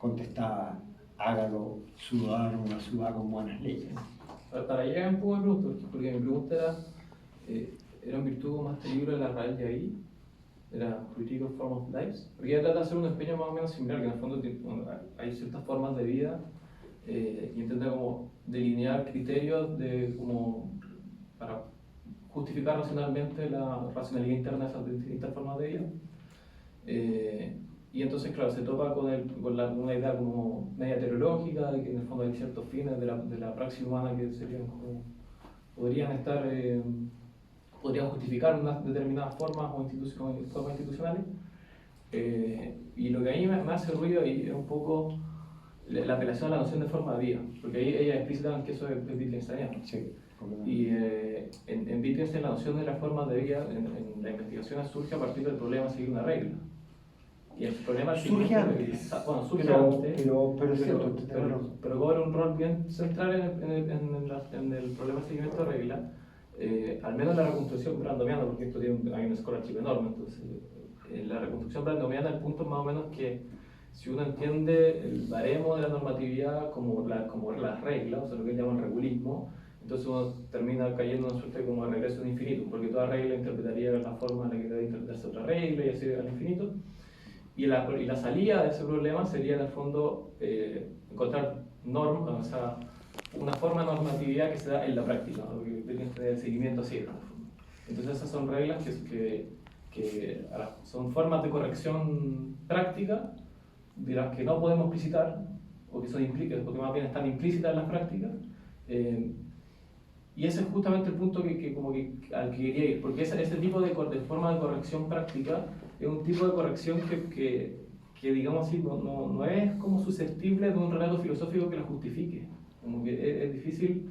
contestaba, hágalo ciudadano una ciudad con buenas leyes. Para llegar un poco de pregunta, porque mi pregunta era en virtud más del libro de la Rael Yair, era Critical Form of Lives, porque ella trata de hacer un empeño más o menos similar, que en el fondo hay ciertas formas de vida y intenta como delinear criterios para justificar racionalmente la racionalidad interna de esas distintas formas de vida. Y entonces, claro, se topa con una idea como media teleológica, de que en el fondo hay ciertos fines de la praxis humana que serían como, podrían justificar unas determinadas formas o formas institucionales. Y lo que a mí me hace ruido ahí es un poco la apelación a la noción de forma de vida, porque ahí ella explicitan que eso es Wittgensteiniano. Sí, Y en Wittgenstein la noción de las formas de vida en la investigación surge a partir del problema de seguir una regla. Y el problema surge antes. Bueno, surge pero, antes. Pero es cierto, pero cobra un rol bien central en el problema de seguimiento de regla, al menos en la reconstrucción brandomiana, porque esto hay un scholarship enorme, entonces en la reconstrucción brandomiana el punto es más o menos que si uno entiende el baremo de la normatividad como las reglas, o sea lo que llaman regulismo, entonces uno termina cayendo en una suerte como de regreso a un infinito, porque toda regla interpretaría la forma en la que debe interpretarse otra regla y así al infinito. Y la salida de ese problema sería en el fondo encontrar o sea, una forma de normatividad que se da en la práctica, ¿no? Que el seguimiento ciego. Entonces esas son reglas que son formas de corrección práctica de las que no podemos explicitar, o que son implícitas, porque más bien están implícitas en las prácticas. Y ese es justamente el punto al que quería ir, porque ese tipo de forma de corrección práctica es un tipo de corrección que digamos así, no es como susceptible de un relato filosófico que lo justifique. Como que es difícil,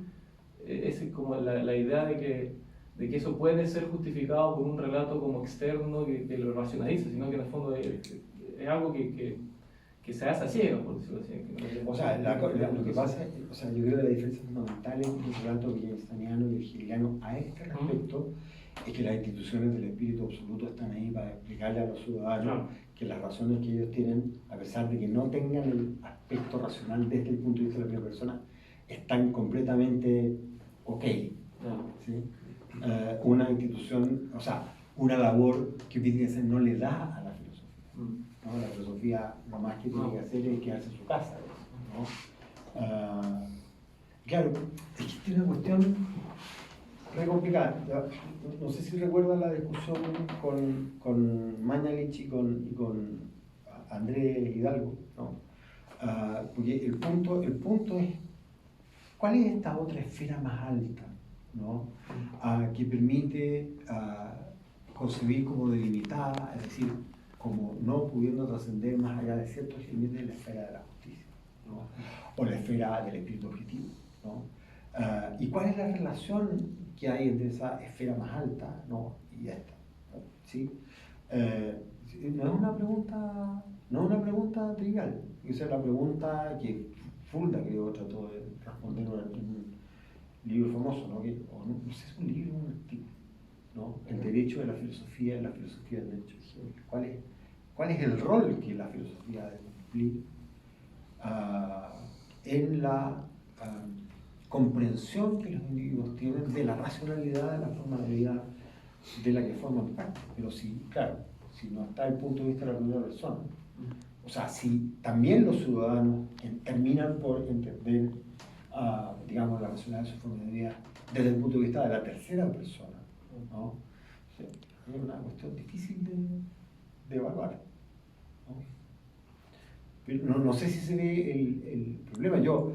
es como la idea de que eso puede ser justificado por un relato como externo que lo racionaliza, sino que en el fondo es algo que se hace a ciegas, por decirlo así. O sea, lo que pasa, o sea, yo creo que la diferencia fundamental entre el relato wittgensteiniano y el hegeliano a este respecto es que las instituciones del espíritu absoluto están ahí para explicarle a los ciudadanos que las razones que ellos tienen, a pesar de que no tengan el aspecto racional desde el punto de vista de la primera persona, están completamente ok. ¿Sí? Una institución, o sea, una labor que Wittgenstein no le da a la filosofía. ¿No? La filosofía lo más que tiene que hacer es quedarse en su casa, ¿no? Claro, existe una cuestión re complicada. No sé si recuerdan la discusión con Mañalich y con Andrés Hidalgo, ¿no? Porque el punto es, ¿cuál es esta otra esfera más alta, ¿no? Que permite concebir como delimitada, es decir, como no pudiendo trascender más allá de ciertos límites de la esfera de la justicia, ¿no? O la esfera del espíritu objetivo, ¿no? ¿Y cuál es la relación que hay entre esa esfera más alta, ¿no? Y esta, ¿no? ¿Sí? No es una pregunta trivial, esa es la pregunta que Fulda, creo, trató de responder en un libro famoso, ¿no? No sé si es un libro o un artículo, ¿no? El derecho de la filosofía y la filosofía del derecho. ¿Cuál es el rol que la filosofía debe cumplir en la comprensión que los individuos tienen de la racionalidad de la forma de vida de la que forman parte? Pero sí, claro, si no está el punto de vista de la primera persona, o sea, si también los ciudadanos terminan por entender, digamos, la racionalidad de su forma de vida desde el punto de vista de la tercera persona, ¿no? Sí, es una cuestión difícil de evaluar, ¿no? Pero no sé si se ve el problema. Yo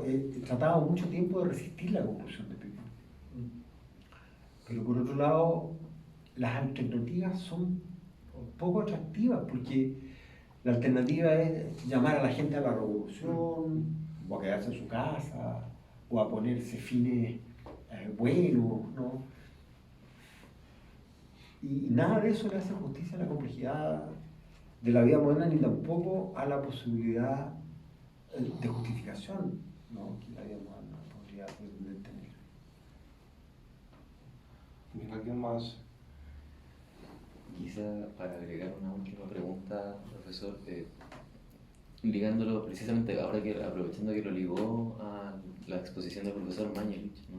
he tratado mucho tiempo de resistir la conclusión de Pickman, pero por otro lado las alternativas son poco atractivas, porque la alternativa es llamar a la gente a la revolución, o a quedarse en su casa, o a ponerse fines buenos, ¿no? Y nada de eso le hace justicia a la complejidad de la vida moderna, ni tampoco a la posibilidad de justificación, ¿no? Que la vida moderna podría tener. ¿Tiene alguien más? Quizá para agregar una última pregunta, profesor, ligándolo precisamente ahora que aprovechando que lo ligó a la exposición del profesor Mañelich, ¿no?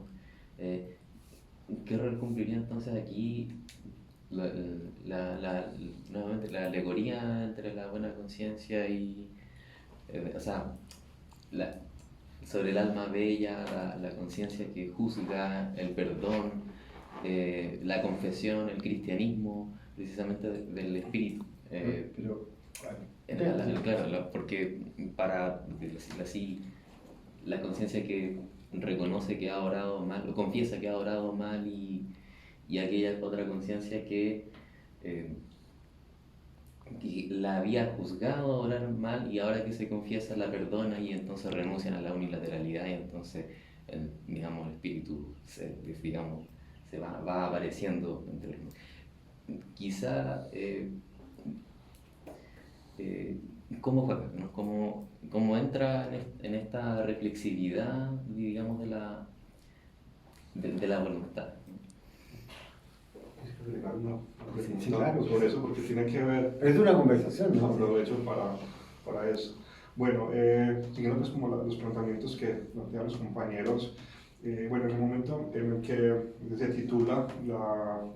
¿Qué rol cumpliría entonces aquí nuevamente la alegoría entre la buena conciencia y, o sea, sobre el alma bella, la conciencia que juzga, el perdón, la confesión, el cristianismo, precisamente del espíritu? Claro, porque para decirlo así, la conciencia que reconoce que ha orado mal, o confiesa que ha orado mal, y aquella otra conciencia que la había juzgado orar mal y ahora que se confiesa la perdona y entonces renuncian a la unilateralidad y entonces digamos, el espíritu se va apareciendo entre los... Quizá cómo juega, ¿no? Cómo entra en esta reflexividad, digamos, de la voluntad, ¿no? Sí, claro. Sobre eso, porque tiene que ver. Es una conversación, ¿no? Aprovecho para eso. Bueno, siguiendo pues como los planteamientos que plantean los compañeros, bueno, en el momento en el que se titula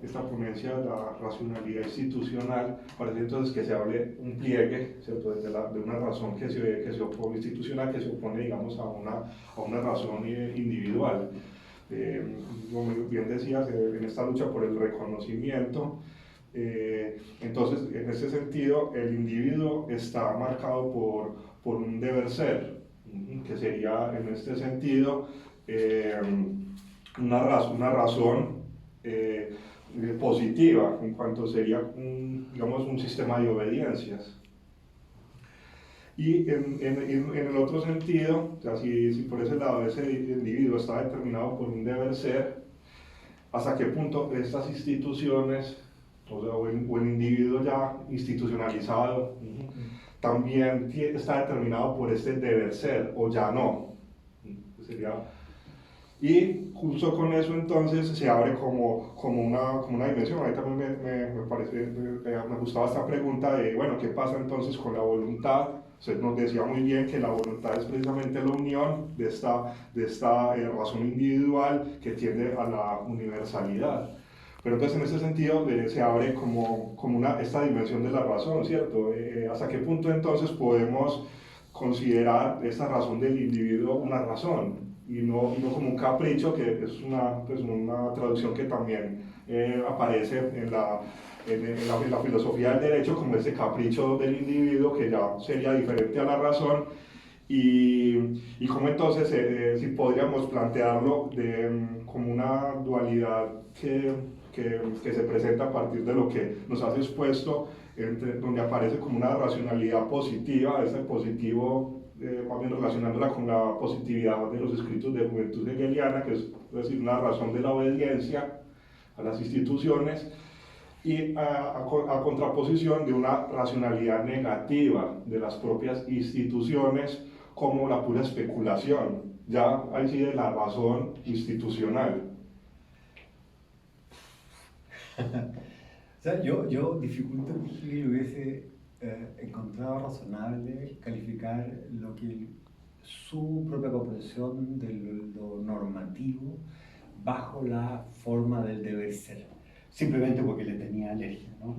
esta ponencia, la racionalidad institucional, parece entonces que se hable un pliegue, ¿cierto? De una razón que se opone, institucional, que se opone, digamos, a una razón individual. Como bien decías, en esta lucha por el reconocimiento, entonces, en ese sentido, el individuo está marcado por un deber ser, que sería, en este sentido, una razón positiva, en cuanto sería digamos, un sistema de obediencias. Y en el otro sentido, o sea, si por ese lado ese individuo está determinado por un deber ser, ¿hasta qué punto estas instituciones, o el individuo ya institucionalizado, también está determinado por este deber ser, o ya no? Y justo con eso entonces se abre como una dimensión. A mí también me gustaba esta pregunta de, bueno, ¿qué pasa entonces con la voluntad? Usted nos decía muy bien que la voluntad es precisamente la unión de esta razón individual que tiende a la universalidad. Pero entonces en ese sentido se abre como esta dimensión de la razón, ¿cierto? ¿Hasta qué punto entonces podemos considerar esta razón del individuo una razón y no como un capricho, que es una traducción que también aparece en la filosofía del derecho como ese capricho del individuo que ya sería diferente a la razón? Y cómo entonces si podríamos plantearlo como una dualidad que se presenta a partir de lo que nos has expuesto, donde aparece como una racionalidad positiva, ese positivo, más bien relacionándola con la positividad de los escritos de Juventud Hegeliana, que es decir, una razón de la obediencia a las instituciones, y a contraposición de una racionalidad negativa de las propias instituciones, como la pura especulación, ya ahí sí de la razón institucional. O sea, yo dificulto que Hegel hubiese encontrado razonable calificar lo que su propia comprensión de lo normativo bajo la forma del deber ser, simplemente porque le tenía alergia, ¿no?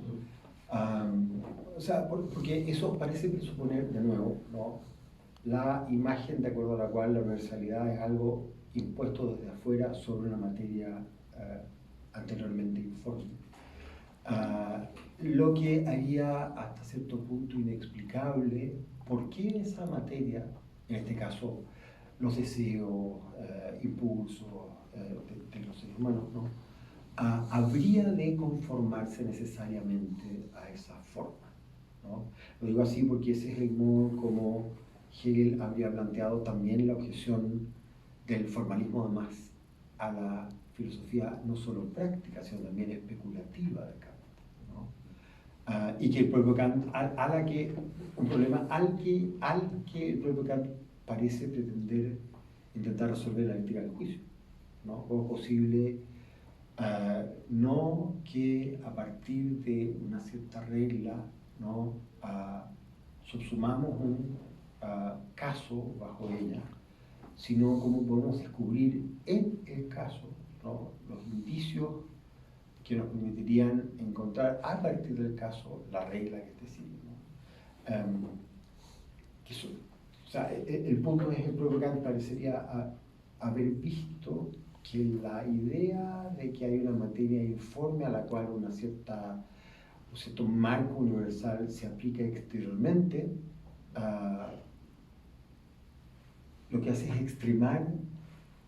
O sea, porque eso parece presuponer, de nuevo, ¿no?, la imagen de acuerdo a la cual la universalidad es algo impuesto desde afuera sobre una materia anteriormente informe. Lo que haría hasta cierto punto inexplicable por qué esa materia, en este caso los deseos, impulsos de los seres humanos, ¿no?, habría de conformarse necesariamente a esa forma, ¿no? Lo digo así porque ese es el modo como Hegel habría planteado también la objeción del formalismo, además, a la filosofía no solo práctica, sino también especulativa de Kant, ¿no? Y que el propio Kant, un problema al que el propio Kant parece pretender intentar resolver la ética del juicio, ¿no? ¿Cómo es posible no que a partir de una cierta regla, ¿no?, subsumamos un caso bajo ella, sino cómo podemos descubrir en el caso, ¿no?, los indicios que nos permitirían encontrar a partir del caso la regla que esté siguiendo. O sea, el punto es, el propio Kant parecería haber visto que la idea de que hay una materia informe a la cual un cierto marco universal se aplica exteriormente, lo que hace es extremar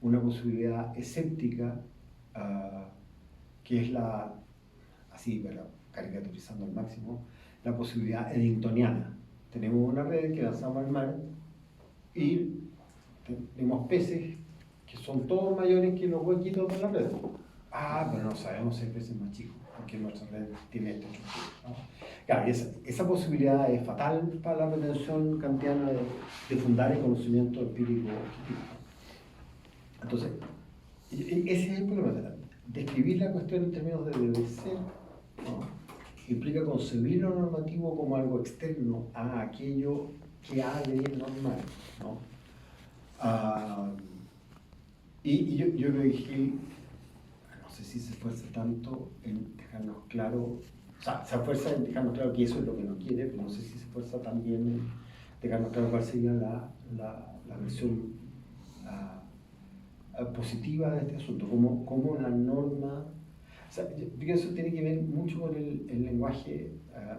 una posibilidad escéptica, que es así, pero caricaturizando al máximo, la posibilidad eddingtoniana. Tenemos una red que lanzamos al mar y tenemos peces que son todos mayores que los huequitos de la red. Pero no sabemos si hay peces más chicos, porque nuestra red tiene esta estructura, ¿no? Claro, y esa posibilidad es fatal para la pretensión kantiana de fundar el conocimiento empírico objetivo. Entonces, ese es el problema. Describir la cuestión en términos de deber ser, ¿no?, implica concebir lo normativo como algo externo a aquello que ha de ir normal, ¿no? Y yo creo que Hill, no sé si se esfuerza tanto en dejarnos claro, o sea, se esfuerza en dejarnos claro que eso es lo que no quiere, pero no sé si se esfuerza también en dejarnos claro cuál sería la versión positiva de este asunto, como una norma. O sea, yo creo que eso tiene que ver mucho con el lenguaje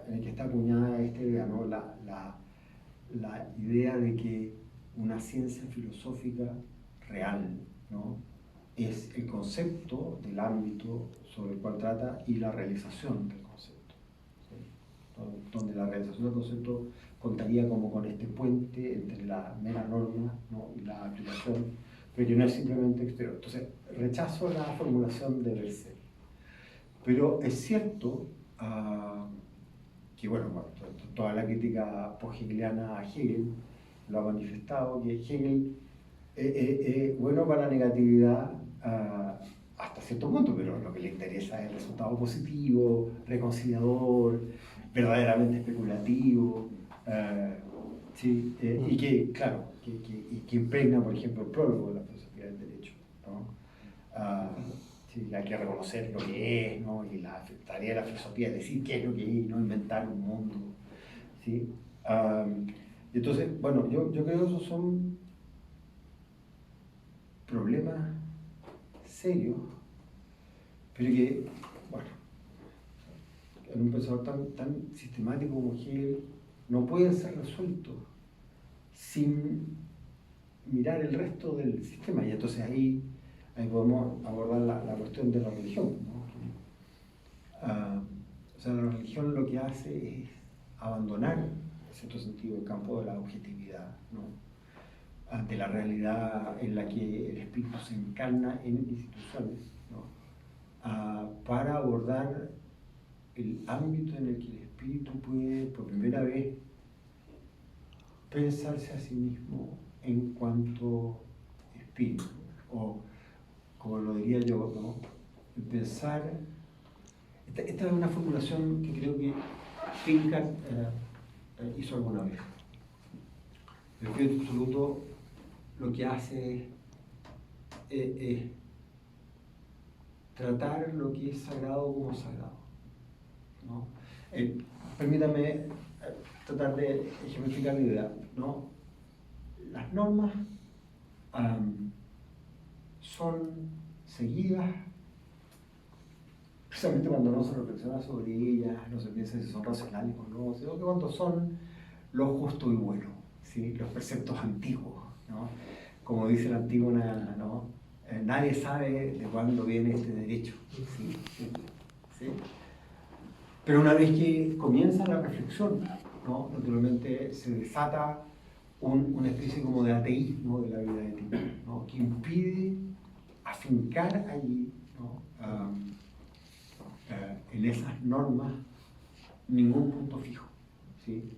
en el que está acuñada esta idea, ¿no? La idea de que una ciencia filosófica real, ¿no?, es el concepto del ámbito sobre el cual trata y la realización del concepto, ¿sí? Donde la realización del concepto contaría como con este puente entre la mera norma, ¿no?, y la aplicación, pero que no es simplemente exterior. Entonces, rechazo la formulación de deber ser. Pero es cierto que, bueno, toda la crítica post-hegeliana a Hegel lo ha manifestado, que Hegel es bueno para la negatividad hasta cierto punto, pero lo que le interesa es el resultado positivo, reconciliador, verdaderamente especulativo, sí, y que, claro, que impregna, por ejemplo, el prólogo de la filosofía del derecho, ¿no? Sí, hay que reconocer lo que es, ¿no? Y la tarea de la filosofía es decir qué es lo que es, no inventar un mundo, ¿sí? Entonces, bueno, yo creo que esos son problemas serios, pero que, bueno, en un pensador tan sistemático como Hegel no pueden ser resueltos sin mirar el resto del sistema, y entonces ahí podemos abordar la cuestión de la religión, ¿no? O sea, la religión lo que hace es abandonar, en cierto sentido, el campo de la objetividad, ¿no?, ante la realidad en la que el espíritu se encarna en instituciones, ¿no?, para abordar el ámbito en el que el espíritu puede, por primera vez, pensarse a sí mismo en cuanto espíritu, o como lo diría yo, ¿no?, pensar. Esta es una formulación que creo que Finck hizo alguna vez. El espíritu absoluto lo que hace es tratar lo que es sagrado como sagrado, ¿no? Permítame tratar de ejemplificar la idea, ¿no? Las normas son seguidas precisamente cuando no se reflexiona sobre ellas, no se piensa si son racionales o no, sino que cuando son lo justo y bueno, ¿sí?, los preceptos antiguos, ¿no? Como dice la Antígona, ¿no? Nadie sabe de cuándo viene este derecho, ¿sí? ¿Sí? Pero una vez que comienza la reflexión, ¿no?, naturalmente se desata una especie como de ateísmo de la vida ética, ¿no?, que impide afincar allí, ¿no?, en esas normas ningún punto fijo, ¿sí?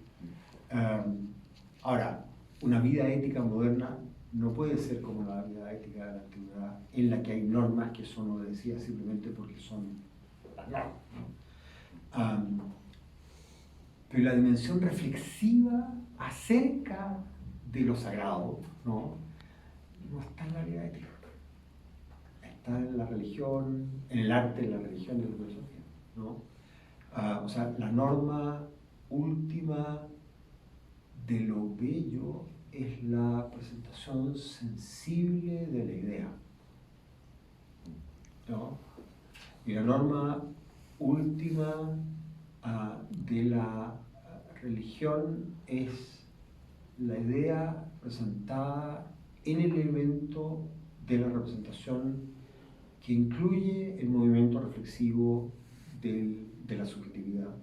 Ahora, una vida ética moderna no puede ser como la vida ética de la antigüedad, en la que hay normas que son obedecidas simplemente porque son las normas, ¿no? Pero la dimensión reflexiva acerca de lo sagrado, ¿no? No está en la vida ética. Está en la religión, en el arte, en la religión, en la filosofía, ¿no? O sea, la norma última de lo bello es la presentación sensible de la idea, ¿no? Y la norma última de la religión es la idea presentada en el elemento de la representación que incluye el movimiento reflexivo de la subjetividad,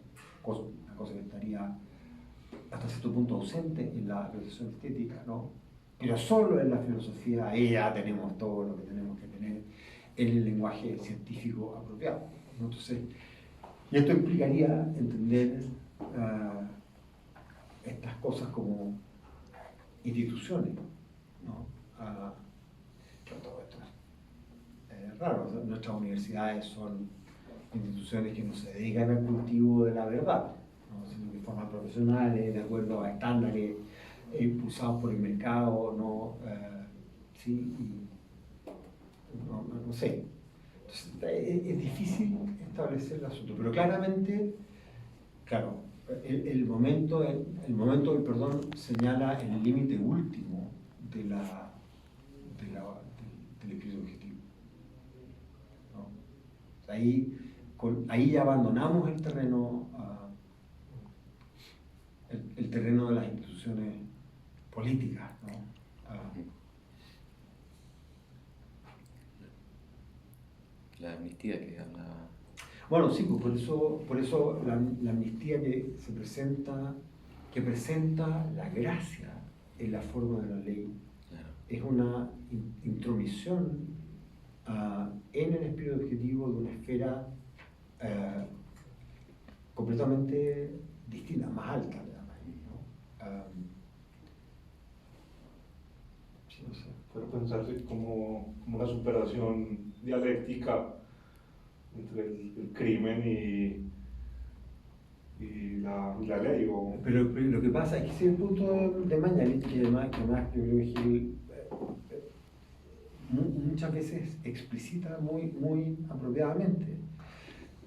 una cosa que estaría hasta cierto punto ausente en la realización estética, ¿no? Pero solo en la filosofía ahí ya tenemos todo lo que tenemos que tener en el lenguaje científico apropiado, ¿no? Entonces, y esto implicaría entender estas cosas como instituciones, ¿no? Pero todo esto es raro. O sea, nuestras universidades son instituciones que no se dedican al cultivo de la verdad, ¿no? Sino que forman profesionales de acuerdo a estándares impulsados por el mercado, ¿no? Sí, y no sé. Entonces, es difícil establecer el asunto, pero claramente, claro, el momento del perdón señala el límite último del espíritu objetivo, ¿no? O sea, ahí ya abandonamos el terreno, el terreno de las instituciones políticas, ¿no? La amnistía que hablaba. Bueno, sí, pues por eso la amnistía que presenta la gracia en la forma de la ley, Claro. es una intromisión en el espíritu objetivo de una esfera completamente distinta, más alta, ¿no? Sí, no sé. Pero pensarse como una superación dialéctica entre el crimen y la ley. Pero lo que pasa es que ese es el punto de Mañalich, que además yo creo que Hegel muchas veces explicita muy apropiadamente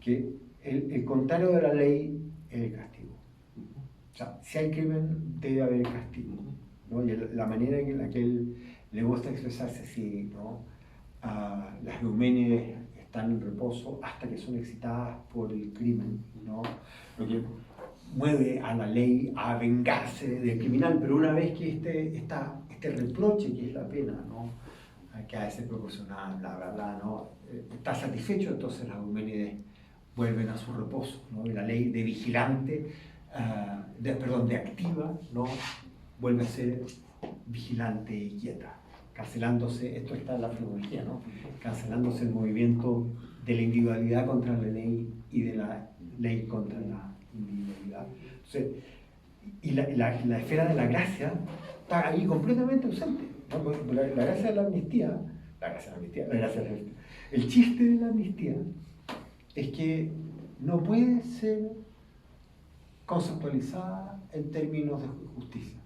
que el contrario de la ley es el castigo. O sea, si hay crimen, debe haber castigo, ¿no? Y la manera en la que él le gusta expresarse así, ¿no? Las Eumenides están en reposo hasta que son excitadas por el crimen, ¿no? Lo que mueve a la ley a vengarse del criminal, pero una vez que este reproche que es la pena, ¿no? Que ha de ser proporcional, bla, bla, bla, ¿no? Está satisfecho, entonces las Eumenides vuelven a su reposo, ¿no? Y la ley de vigilante, de activa, ¿no? Vuelve a ser vigilante y quieta, cancelándose, esto está en la filología, ¿no? Cancelándose el movimiento de la individualidad contra la ley y de la ley contra la individualidad. Entonces, y la esfera de la gracia está ahí completamente ausente, ¿no? La gracia de la amnistía, el chiste de la amnistía es que no puede ser conceptualizada en términos de justicia.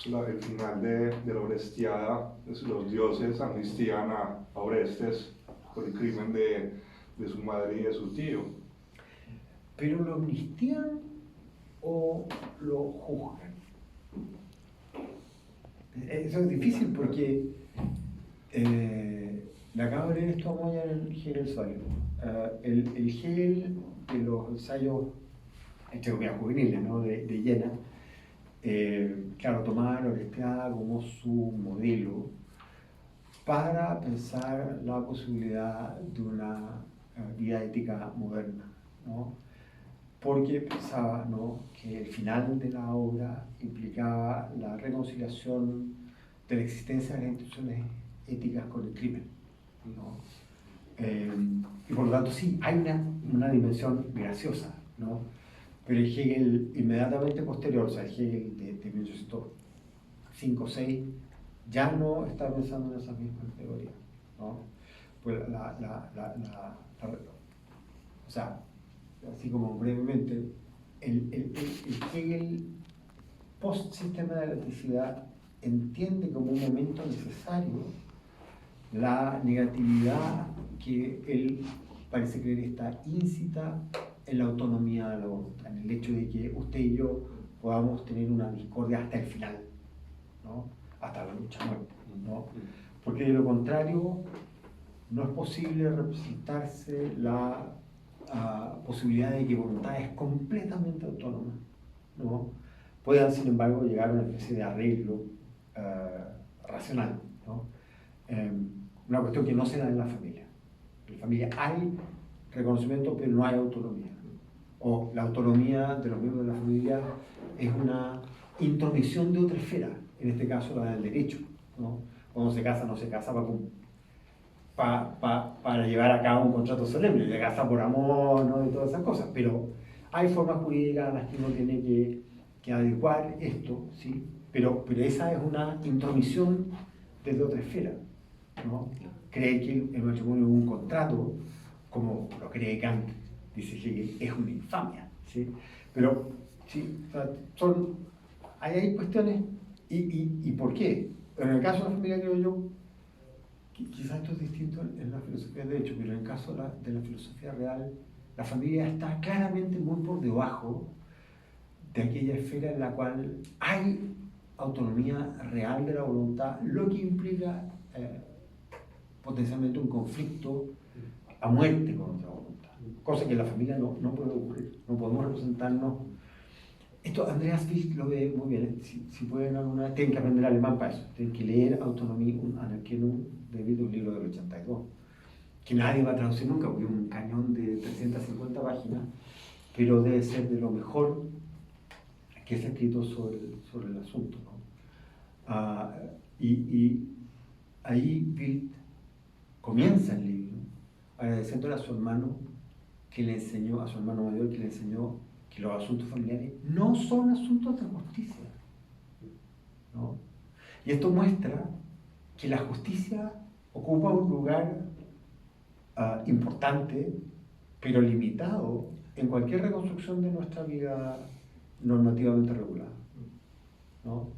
El final de la Orestiada, los dioses amnistían a Orestes por el crimen de su madre y de su tío. ¿Pero lo amnistían o lo juzgan? Eso es difícil porque le acabo de leer esto a Moya en el Hegel Soil. El Hegel de los ensayos, entre comillas, juveniles, ¿no? de Jena, claro, tomaba a la Orestiada como su modelo para pensar la posibilidad de una vida ética moderna, ¿no? Porque pensaba, ¿no? que el final de la obra implicaba la reconciliación de la existencia de las instituciones éticas con el crimen, ¿no? Y por lo tanto sí, hay una dimensión graciosa, ¿no? Pero el Hegel inmediatamente posterior, o sea, el Hegel de 1805 o 6, ya no está pensando en esas mismas teorías, ¿no? Pues o sea, así como brevemente, el Hegel post-sistema de electricidad entiende como un momento necesario la negatividad que él parece creer está íncita en la autonomía de la voluntad, en el hecho de que usted y yo podamos tener una discordia hasta el final, ¿no? Hasta la lucha a muerte, ¿no? Porque de lo contrario no es posible representarse la posibilidad de que voluntades completamente autónomas, ¿no?, puedan sin embargo llegar a una especie de arreglo racional, ¿no? Una cuestión que no se da en la familia. En la familia hay reconocimiento, pero no hay autonomía. O la autonomía de los miembros de la familia es una intromisión de otra esfera, en este caso la del derecho, ¿no? Cuando se casa, no se casa para llevar a cabo un contrato solemne, se casa por amor, ¿no?, y todas esas cosas, pero hay formas jurídicas a las que uno tiene que adecuar esto, ¿sí? Pero esa es una intromisión desde otra esfera, ¿no? Cree que el matrimonio es un contrato, como lo cree Kant, dice Hegel, es una infamia, ¿sí? Pero, ¿sí?, o sea, hay cuestiones, ¿y por qué? En el caso de la familia, creo yo, quizás esto es distinto en la filosofía del derecho, pero en el caso de la filosofía real, la familia está claramente muy por debajo de aquella esfera en la cual hay autonomía real de la voluntad, lo que implica potencialmente un conflicto a muerte con nuestra voluntad, cosa que en la familia no puede ocurrir, no podemos representarnos. Esto Andreas Wicht lo ve muy bien, si pueden alguna vez, tienen que aprender alemán para eso, tienen que leer Autonomie und Anerkennung de Wicht, un libro del 82, que nadie va a traducir nunca, porque es un cañón de 350 páginas, pero debe ser de lo mejor que se ha escrito sobre el asunto, ¿no? Y ahí Wicht comienza el libro agradeciéndole a su hermano que le enseñó, a su hermano mayor que le enseñó que los asuntos familiares no son asuntos de justicia, ¿no? Y esto muestra que la justicia ocupa un lugar importante, pero limitado en cualquier reconstrucción de nuestra vida normativamente regulada, ¿no?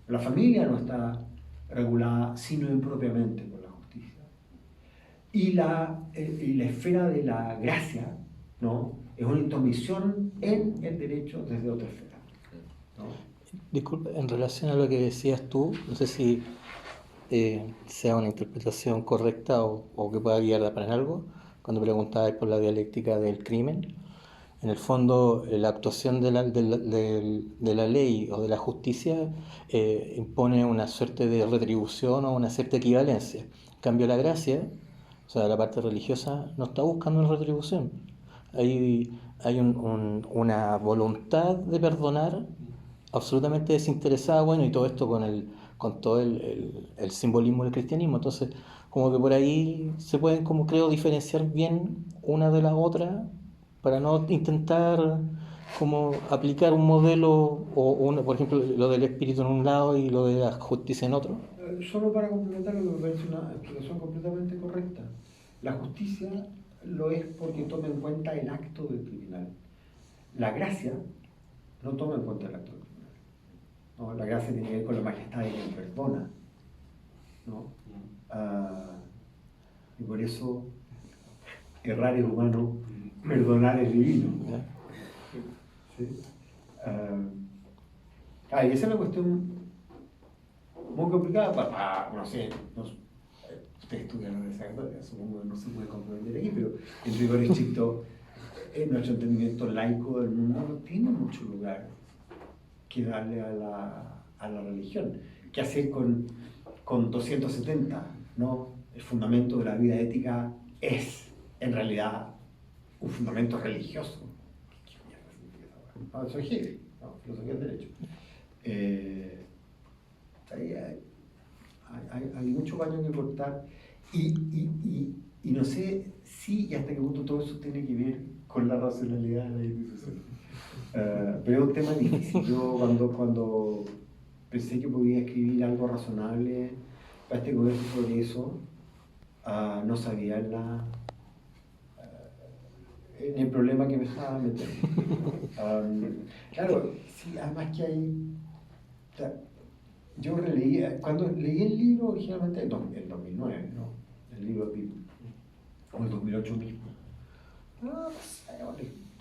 La familia no está regulada sino impropiamente por la justicia. Y la esfera de la gracia, ¿no?, es una intromisión en el derecho desde otra esfera, ¿no? Disculpa, en relación a lo que decías tú, no sé si sea una interpretación correcta o que pueda guiarla para algo, cuando preguntabas por la dialéctica del crimen. En el fondo, la actuación de la ley o de la justicia impone una suerte de retribución o una cierta equivalencia. En cambio, la gracia, o sea, la parte religiosa, no está buscando una retribución. Hay una voluntad de perdonar absolutamente desinteresada, bueno, y todo esto con todo el simbolismo del cristianismo. Entonces, como que por ahí se pueden, como creo, diferenciar bien una de la otra para no intentar como aplicar un modelo por ejemplo, lo del espíritu en un lado y lo de la justicia en otro. Solo para complementar lo que me parece una explicación completamente correcta. La justicia lo es porque toma en cuenta el acto del criminal. La gracia no toma en cuenta el acto del criminal, ¿no? La gracia tiene que ver con la majestad de quien perdona, ¿no? Y por eso errar es humano, perdonar es divino, ¿no? ¿Sí? Y esa es una cuestión muy complicada para no sé, ustedes estudian en esa historia, supongo que no se puede comprender aquí, pero en rigor estricto, nuestro entendimiento laico del mundo no tiene mucho lugar que darle a la religión. ¿Qué hacer con 270? ¿No? El fundamento de la vida ética es, en realidad, un fundamento religioso. ¿Qué mierda significa esa? No, eso es Hegel, ¿no? Filosofía del derecho. Hay mucho baño que cortar y no sé si y hasta qué punto todo eso tiene que ver con la racionalidad de la institución. Pero es un tema difícil. Yo cuando pensé que podía escribir algo razonable para este congreso sobre eso, no sabía en el problema que me estaba metiendo. Claro, sí, además que sea, yo releí, cuando leí el libro originalmente, el 2009, ¿no? El libro de Pipo, o el 2008 mismo. No sé,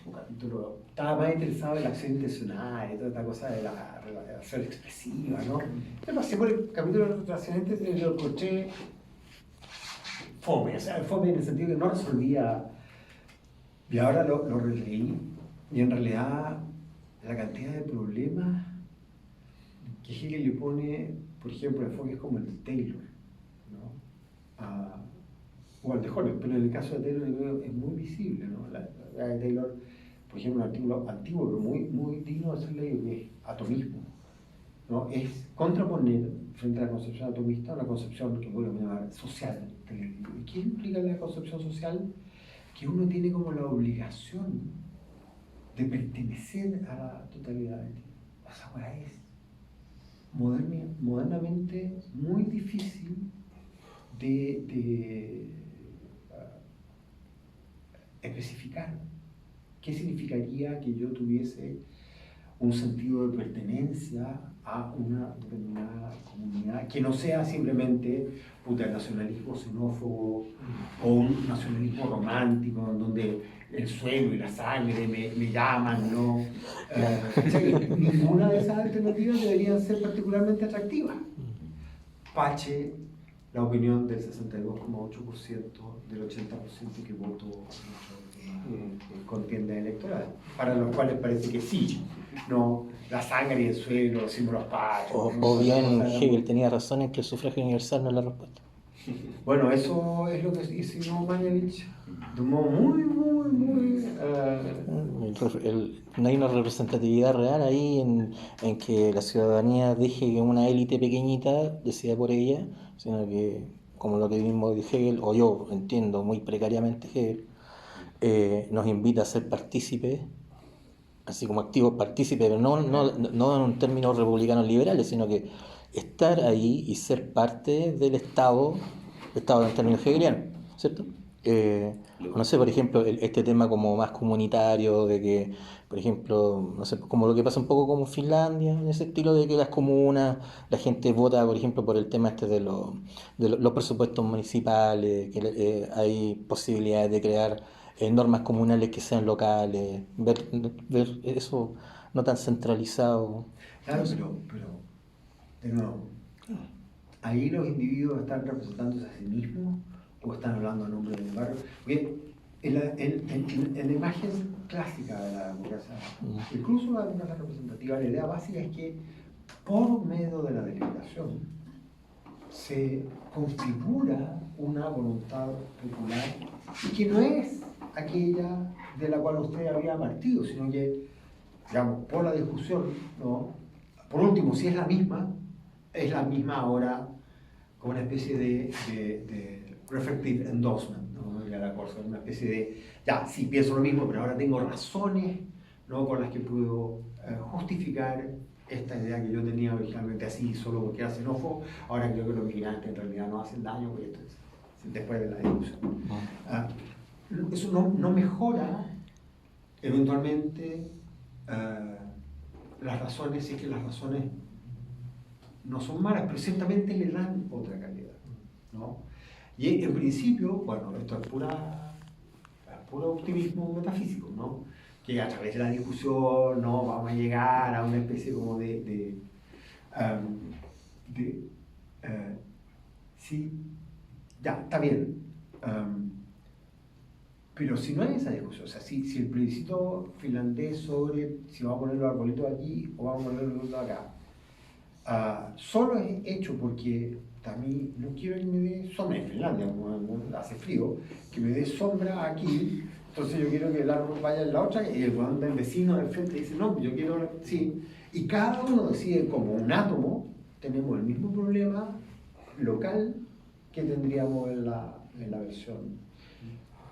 un capítulo, estaba más interesado en la acción intencional y toda esta cosa de la acción expresiva, ¿no? Me pasé por el capítulo relacionante y lo encontré fome, o sea, fome en el sentido que no resolvía. Y ahora lo releí y en realidad la cantidad de problemas que Hegel le pone, por ejemplo, enfoques como el de Taylor, ¿no? O al de Hobbes, pero en el caso de Taylor yo creo, es muy visible, ¿no? La idea de Taylor, por ejemplo, un artículo antiguo, pero muy digno de ser leído, que es atomismo, ¿no? Es contraponer frente a la concepción atomista una concepción que podemos llamar social. ¿Y qué implica la concepción social? Que uno tiene como la obligación de pertenecer a la totalidad del tiempo. O sea, es modernamente muy difícil de especificar qué significaría que yo tuviese un sentido de pertenencia a una determinada comunidad, que no sea simplemente el nacionalismo xenófobo o un nacionalismo romántico en donde el suelo y la sangre me llaman, ¿no? Ninguna de esas alternativas deberían ser particularmente atractivas. Pache, la opinión del 62,8% del 80% que votó en contienda electoral, para los cuales parece que sí, no la sangre y el suelo, los símbolos patrios. O bien Hegel tenía razón en que el sufragio universal no es la respuesta. Bueno, eso es lo que hizo Mañalich de un modo muy No hay una representatividad real ahí en que la ciudadanía deje que una élite pequeñita decida por ella, sino que, como lo que mismo dice Hegel, o yo entiendo muy precariamente Hegel, nos invita a ser partícipes, así como activos partícipes, pero no en un término republicanos liberales, sino que estar ahí y ser parte del Estado en términos hegelianos, ¿cierto? No sé, por ejemplo, este tema como más comunitario, de que, por ejemplo, no sé, como lo que pasa un poco como en Finlandia, en ese estilo de que las comunas, la gente vota, por ejemplo, por el tema este de los presupuestos municipales, que hay posibilidades de crear normas comunales que sean locales, ver eso no tan centralizado. Claro, pero de nuevo, ahí los individuos están representándose a sí mismos o están hablando a nombre del barrio. Porque en la imagen clásica de la democracia, incluso la democracia representativa, la idea básica es que por medio de la deliberación se configura una voluntad popular y que no es aquella de la cual usted había partido, sino que, digamos, por la discusión, ¿no? Por último, si es la misma ahora como una especie de reflective endorsement, ¿no? Una especie de, ya, sí, pienso lo mismo, pero ahora tengo razones, ¿no? Con las que puedo justificar esta idea que yo tenía originalmente así, solo porque era xenófobo. Ahora creo que los migrantes en realidad no hacen daño, porque esto es después de la discusión. Eso no mejora eventualmente las razones, si es que las razones no son malas, pero ciertamente le dan otra calidad, ¿no? Y en principio, bueno, esto es puro optimismo metafísico, ¿no? Que a través de la discusión no vamos a llegar a una especie como sí, ya, está bien, pero si no hay esa discusión, o sea, si el plebiscito finlandés sobre si vamos a poner los arbolitos aquí o vamos a poner los arbolitos acá, solo es hecho porque a mí no quiero que me dé sombra en Finlandia, como hace frío, que me dé sombra aquí, entonces yo quiero que el árbol vaya en la otra, y el vecino del frente dice, no, yo quiero, sí, y cada uno decide como un átomo, tenemos el mismo problema local que tendríamos en la versión.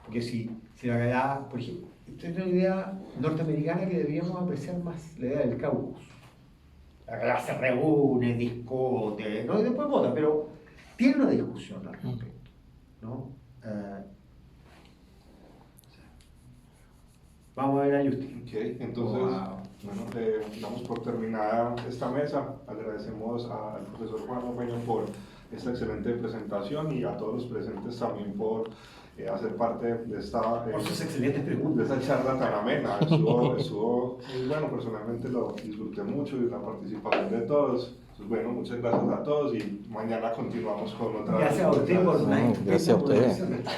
Porque si la realidad, por ejemplo, esta es una idea norteamericana que deberíamos apreciar más, la idea del caucus. La realidad se reúne, discute, ¿no? Y después vota, pero tiene una discusión al respecto, ¿no? Vamos a ver a Justin. Ok, entonces... Bueno, damos por terminada esta mesa. Agradecemos al profesor Juan Ormeño por esta excelente presentación y a todos los presentes también por hacer parte de esta Por sus excelentes de preguntas. esta charla tan amena. Estuvo muy bueno, personalmente lo disfruté mucho y la participación de todos. Entonces, bueno, muchas gracias a todos y mañana continuamos con otra. Gracias a usted por la Gracias a ustedes. excelente